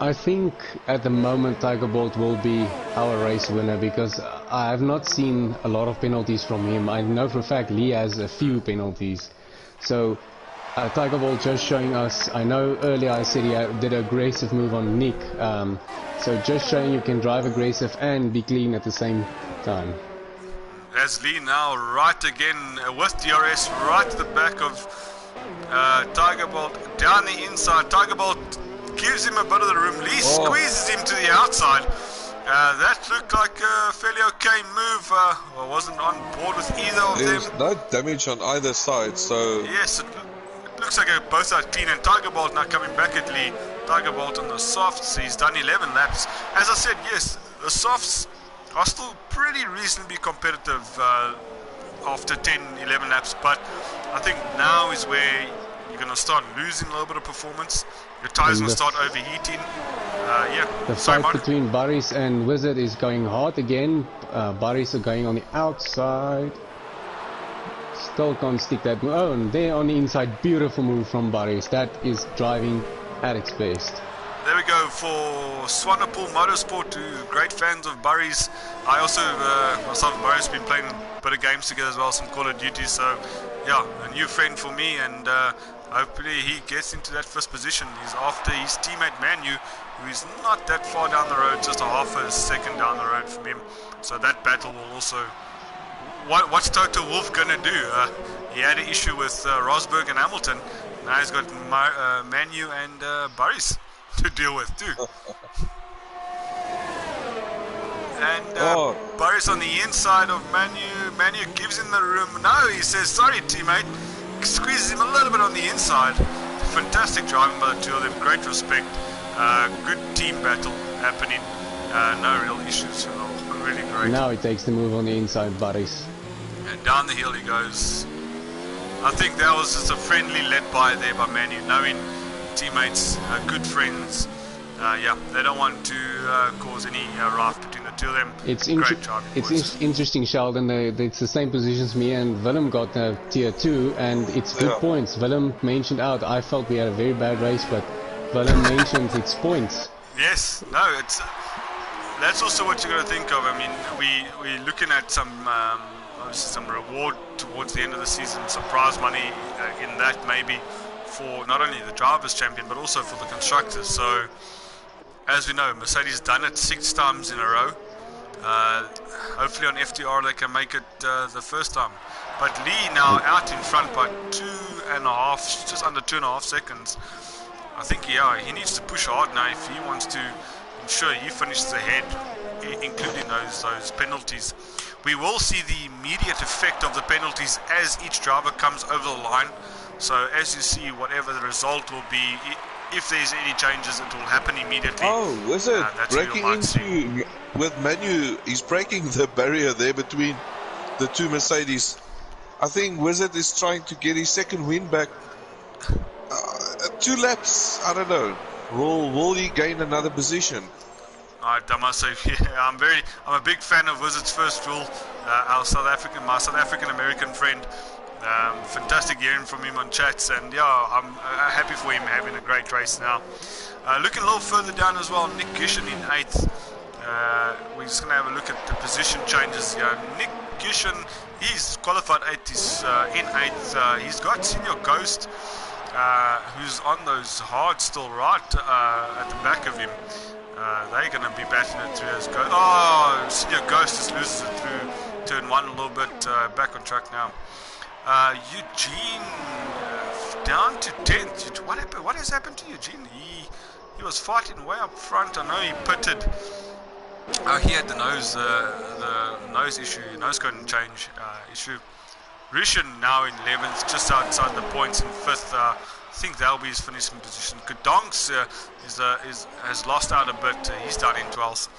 I think at the moment Tiger Bolt will be our race winner because I have not seen a lot of penalties from him. I know for a fact Lee has a few penalties. So Tiger Bolt just showing us, I know earlier I said he did an aggressive move on Nick. So just showing you can drive aggressive and be clean at the same time. As Lee now right again with DRS right at the back of Tiger Bolt down the inside. Tiger Bolt gives him a bit of the room. Lee squeezes him to the outside. That looked like a fairly okay move. I wasn't on board with either of them. There's no damage on either side, so... Yes, it looks like both sides clean, and Tiger Bolt now coming back at Lee. Tiger Bolt on the softs, he's done 11 laps. As I said, yes, the softs are still pretty reasonably competitive after 10, 11 laps, but I think now is where you're going to start losing a little bit of performance. Your tires will start overheating. The fight between Barry's and Wizard is going hard again. Barry's are going on the outside. Still can't stick that move. Oh, and there on the inside, beautiful move from Barry's. That is driving at its best. There we go for Swanepoel Motorsport, great fans of Barry's. I also, myself and Barry's been playing a bit of games together as well, some Call of Duty, so yeah, a new friend for me, and hopefully he gets into that first position. He's after his teammate Manu, who is not that far down the road, just a half a second down the road from him. So that battle will also... What's Toto Wolff going to do? He had an issue with Rosberg and Hamilton. Now he's got Manu and Barry's to deal with too. And Barry's on the inside of Manu. Manu gives him the room. No, he says, sorry teammate. Squeezes him a little bit on the inside. Fantastic driving by the two of them. Great respect. Good team battle happening. No real issues at all. Really great. Now he takes the move on the inside, Barry's. And down the hill he goes. I think that was just a friendly let-by there by Manu, knowing teammates, good friends. Yeah, they don't want to cause any rift between the two of them. It's interesting, Sheldon. It's the same position as me and Willem got tier 2, and it's good points. Willem mentioned out. I felt we had a very bad race, but Willem mentioned it's points. Yes, no, it's that's also what you're going to think of. I mean, we're looking at some reward towards the end of the season, some prize money in that maybe for not only the drivers' champion but also for the constructors. So as we know, Mercedes done it 6 times in a row. Hopefully on FTR they can make it the first time. But Lee now out in front by 2.5, just under 2.5 seconds. I think he needs to push hard now if he wants to ensure he finishes ahead, including those penalties. We will see the immediate effect of the penalties as each driver comes over the line. So as you see, whatever the result will be, if there's any changes, it will happen immediately. Oh, Wizard breaking into with Manu. He's breaking the barrier there between the two Mercedes. I think Wizard is trying to get his second win back. 2 laps, I don't know. Will he gain another position? I must say, I'm a big fan of Wizard's first rule. My South African American friend. Fantastic hearing from him on chats, and yeah, I'm happy for him having a great race now. Looking a little further down as well, Nick Gishen in 8th. We're just going to have a look at the position changes here. Nick Gishen, he's qualified 8th, he's in 8th. He's got Senior Ghost, who's on those hard still right at the back of him. They're going to be batting it through as Ghost. Oh, Senior Ghost just loses it through turn 1 a little bit, back on track now. Eugene down to 10th. What happened? What has happened to Eugene? He was fighting way up front. I know he pitted. He had the nose issue, nose cone change issue. Rishan now in 11th, just outside the points in 5th. I think that'll be his finishing position. Kadonks has lost out a bit. He's down in 12th.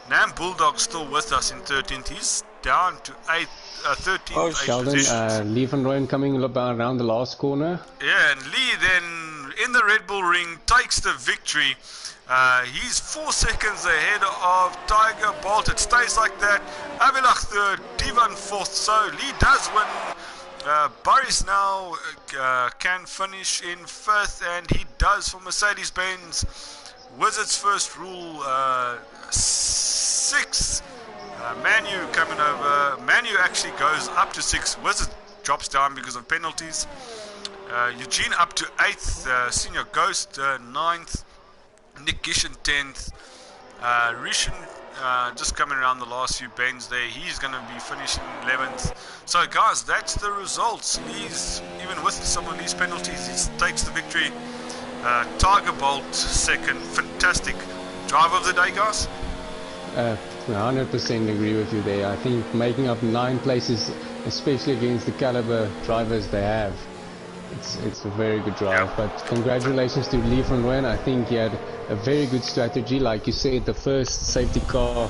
Nam Bulldog still with us in 13th. He's down to 13th. Oh, Sheldon, Lee van Rooyen coming around the last corner. Yeah, and Lee then in the Red Bull ring takes the victory. He's 4 seconds ahead of Tiger Bolt. It stays like that. Avilach third, Divan 4th. So Lee does win. Boris now can finish in 5th, and he does for Mercedes-Benz. Wizards first rule 6. Manu coming over. Manu actually goes up to 6. Wizards drops down because of penalties. Eugene up to 8th. Senior Ghost 9th. Nick Gishin 10th. Rishan just coming around the last few bends there. He's going to be finishing 11th. So guys, that's the results. Lee's, even with some of these penalties, he takes the victory. Tiger Bolt second. Fantastic drive of the day, guys. 100% agree with you there. I think making up 9 places, especially against the caliber drivers they have, it's a very good drive. Yeah. But congratulations to Lee van Rooyen. I think he had a very good strategy. Like you said, the first safety car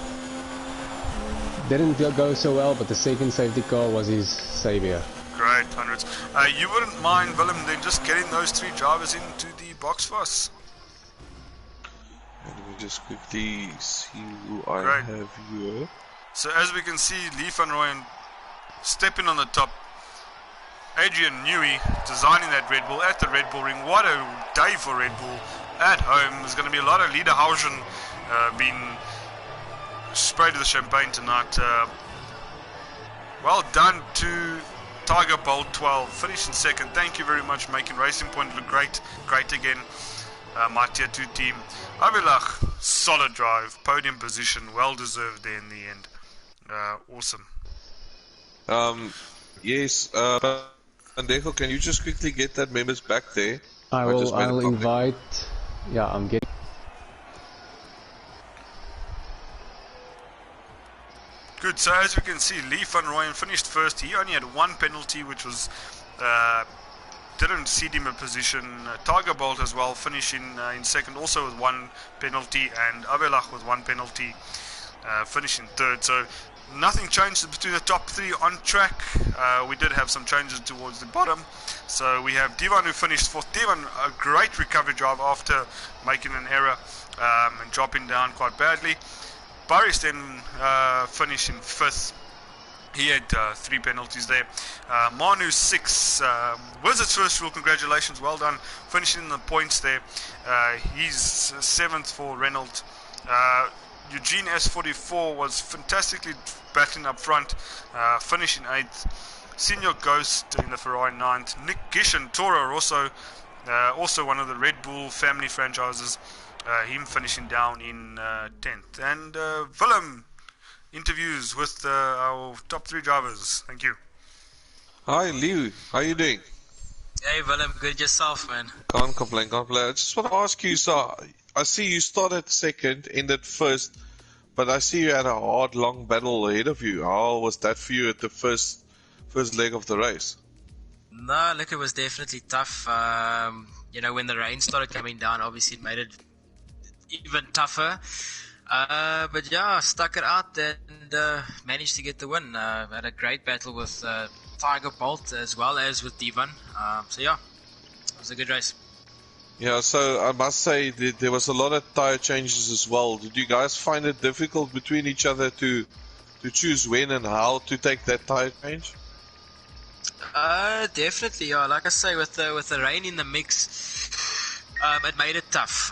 didn't go so well, but the second safety car was his savior. Great, hundreds. You wouldn't mind, Willem, then just getting those 3 drivers into the box for us? Let me just quickly see who I Great. have here. So as we can see, Lee van Rooyen stepping on the top. Adrian Newey designing that Red Bull at the Red Bull ring. What a day for Red Bull at home. There's going to be a lot of Lederhausen being sprayed with the champagne tonight. Well done to Tiger Bolt 12, finishing second. Thank you very much, making Racing Point look great. Great again, my tier 2 team. Avilach, solid drive, podium position, well deserved there in the end. Awesome. Yes, Andejo, can you just quickly get that members back there? I'll invite. Yeah, I'm getting. Good, so as you can see, Lee van Rooyen finished first. He only had 1 penalty, which was didn't seed him a position. Tiger Bolt as well, finishing in second, also with 1 penalty, and Abelach with 1 penalty, finishing third. So nothing changed between the top 3 on track. We did have some changes towards the bottom. So we have Divan who finished 4th. Divan, a great recovery drive after making an error and dropping down quite badly. Boris then finishing 5th. He had 3 penalties there. Manu 6. Wizards first rule, congratulations, well done. Finishing in the points there. He's 7th for Reynolds. Eugene S44 was fantastically battling up front, finishing 8th. Senior Ghost in the Ferrari 9th. Nick Gishin, Toro, also one of the Red Bull family franchises. Him finishing down in 10th. And Willem, interviews with our top 3 drivers. Thank you. Hi, Liu. How you doing? Hey, Willem. Good yourself, man. Can't complain, can't complain. I just want to ask you, so I see you started second, ended first, but I see you had a hard, long battle ahead of you. How was that for you at the first leg of the race? No, look, it was definitely tough. When the rain started coming down, obviously it made it even tougher. But yeah, stuck it out and managed to get the win. Had a great battle with Tiger Bolt as well as with Divan. So yeah, it was a good race. Yeah, so I must say that there was a lot of tire changes as well. Did you guys find it difficult between each other to choose when and how to take that tire change? Definitely, yeah. Like I say, with the rain in the mix, it made it tough.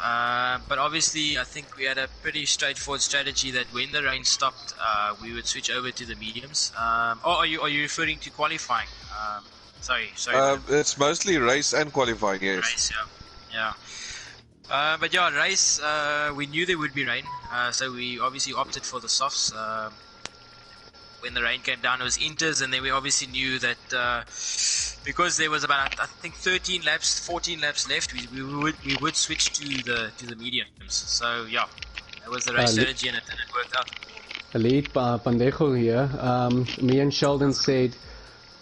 But obviously, I think we had a pretty straightforward strategy that when the rain stopped, we would switch over to the mediums. Are you referring to qualifying? Sorry. It's mostly race and qualifying, yes. Race, yeah. But yeah, race. We knew there would be rain, so we obviously opted for the softs. When the rain came down, it was inters, and then we obviously knew that because there was about, I think, 14 laps left, we would switch to the mediums. So yeah, that was the race strategy, and it worked out. Elite Pandejo here. Me and Sheldon said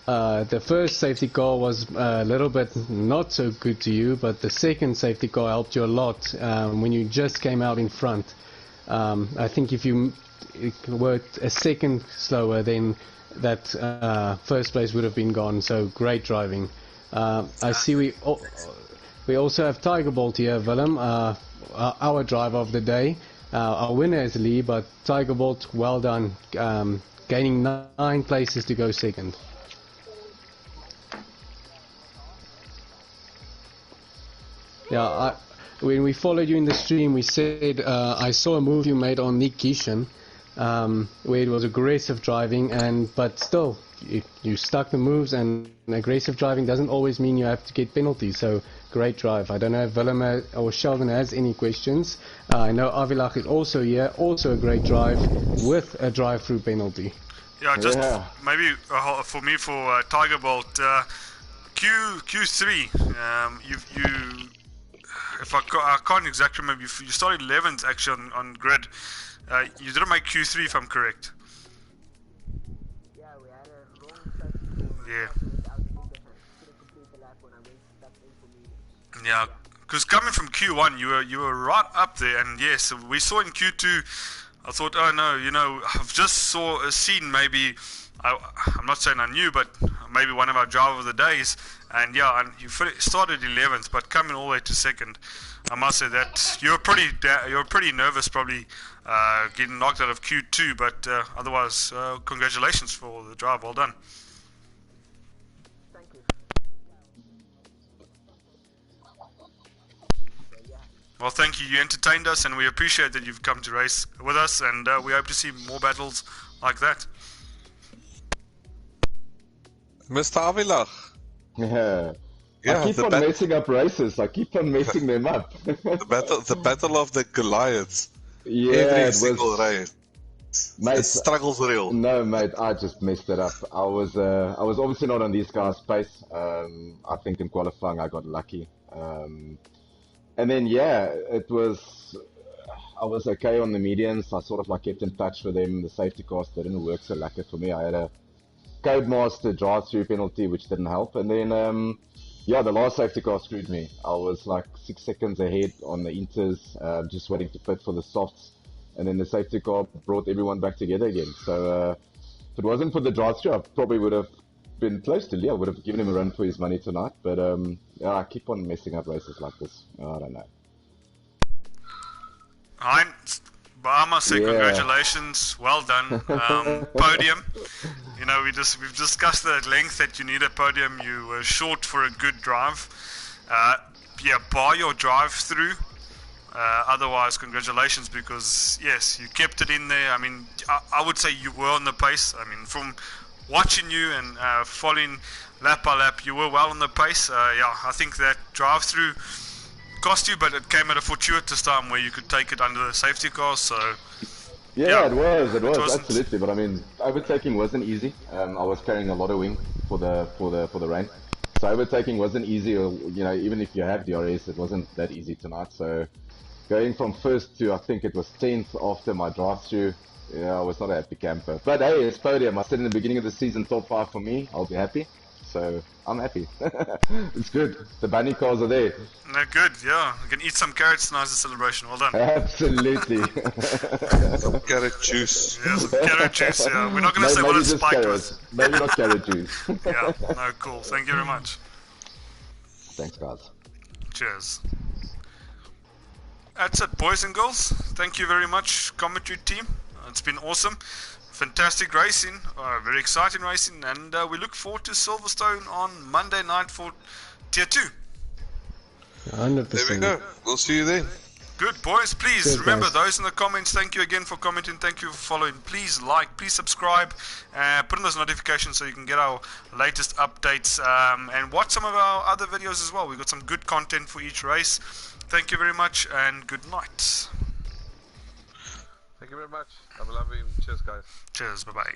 the first safety car was a little bit not so good to you, but the second safety car helped you a lot when you just came out in front. I think if you were a second slower, then that first place would have been gone. So great driving. I see we also have Tiger Bolt here, Willem, our driver of the day. Our winner is Lee, but Tiger Bolt, well done, gaining 9 places to go second. Yeah, when we followed you in the stream, we said I saw a move you made on Nick Gishan, where it was aggressive driving, but still you stuck the moves, and aggressive driving doesn't always mean you have to get penalties. So great drive. I don't know if Willem or Sheldon has any questions. I know Avilach is also here, also a great drive with a drive-through penalty. Yeah, just maybe for me for Tiger Bolt, Q3. You if I can't exactly remember, you started 11th actually on grid. You didn't make Q3 if I'm correct. Yeah, we had a wrong safety. Yeah. Couldn't complete the lap when I went stuck in for me. Yeah, because coming from Q1, you were right up there, and yes, we saw in Q2. I thought, oh no, I've just seen maybe. I'm not saying I knew, but maybe one of our driver of the days, and yeah, and you started 11th, but coming all the way to second. I must say that you were pretty nervous, probably getting knocked out of Q2, but otherwise, congratulations for the drive. Well done. Thank you. Well, thank you. You entertained us, and we appreciate that you've come to race with us, and we hope to see more battles like that. Mr. Avilach. Yeah. Yeah, I keep on messing up races. I keep on messing them up. the battle of the Goliaths. Yeah, Every single race. Mate, the struggle's real. No, mate, I just messed it up. I was obviously not on these guys' pace. I think in qualifying I got lucky. And then yeah, I was okay on the medians. I sort of like kept in touch with them. The safety cars didn't work so lucky for me. I had a Codemaster drive-through penalty, which didn't help. And then, yeah, the last safety car screwed me. I was like 6 seconds ahead on the inters, just waiting to pit for the softs. And then the safety car brought everyone back together again. So if it wasn't for the drive-through, I probably would have been close to Leo. Would have given him a run for his money tonight. But yeah, I keep on messing up races like this. I don't know. But I must say, congratulations, well done. Podium. We've discussed at length that you need a podium. You were short for a good drive. Bar your drive through. Otherwise, congratulations, because yes, you kept it in there. I mean, I would say you were on the pace. I mean, from watching you and following lap by lap, you were well on the pace. I think that drive through cost you, but it came at a fortuitous time where you could take it under the safety car. So it was absolutely. But I mean, overtaking wasn't easy. I was carrying a lot of wing for the rain, so overtaking wasn't easy. Even if you have DRS, it wasn't that easy tonight. So going from first to I think it was 10th after my drive-through, I was not a happy camper. But hey, it's podium. I said in the beginning of the season, top 5 for me. I'll be happy. So I'm happy. It's good. The bunny cars are there. No, good. Yeah, you can eat some carrots tonight as a celebration. Well done. Absolutely. Some carrot juice. Yeah, some carrot juice. Yeah, we're not going to say what it's spiked with. Maybe not carrot juice. Yeah. No, cool. Thank you very much. Thanks, guys. Cheers. That's it, boys and girls. Thank you very much, commentary team. It's been awesome. Fantastic racing, very exciting racing, and we look forward to Silverstone on Monday night for Tier 2. 100%. There we go. We'll see you then. Good, boys. Please Cheers, remember, guys. those in the comments, thank you again for commenting, thank you for following. Please like, please subscribe, put on those notifications so you can get our latest updates, and watch some of our other videos as well. We've got some good content for each race. Thank you very much, and good night. Thank you very much. Have a lovely. Cheers, guys. Cheers, bye-bye.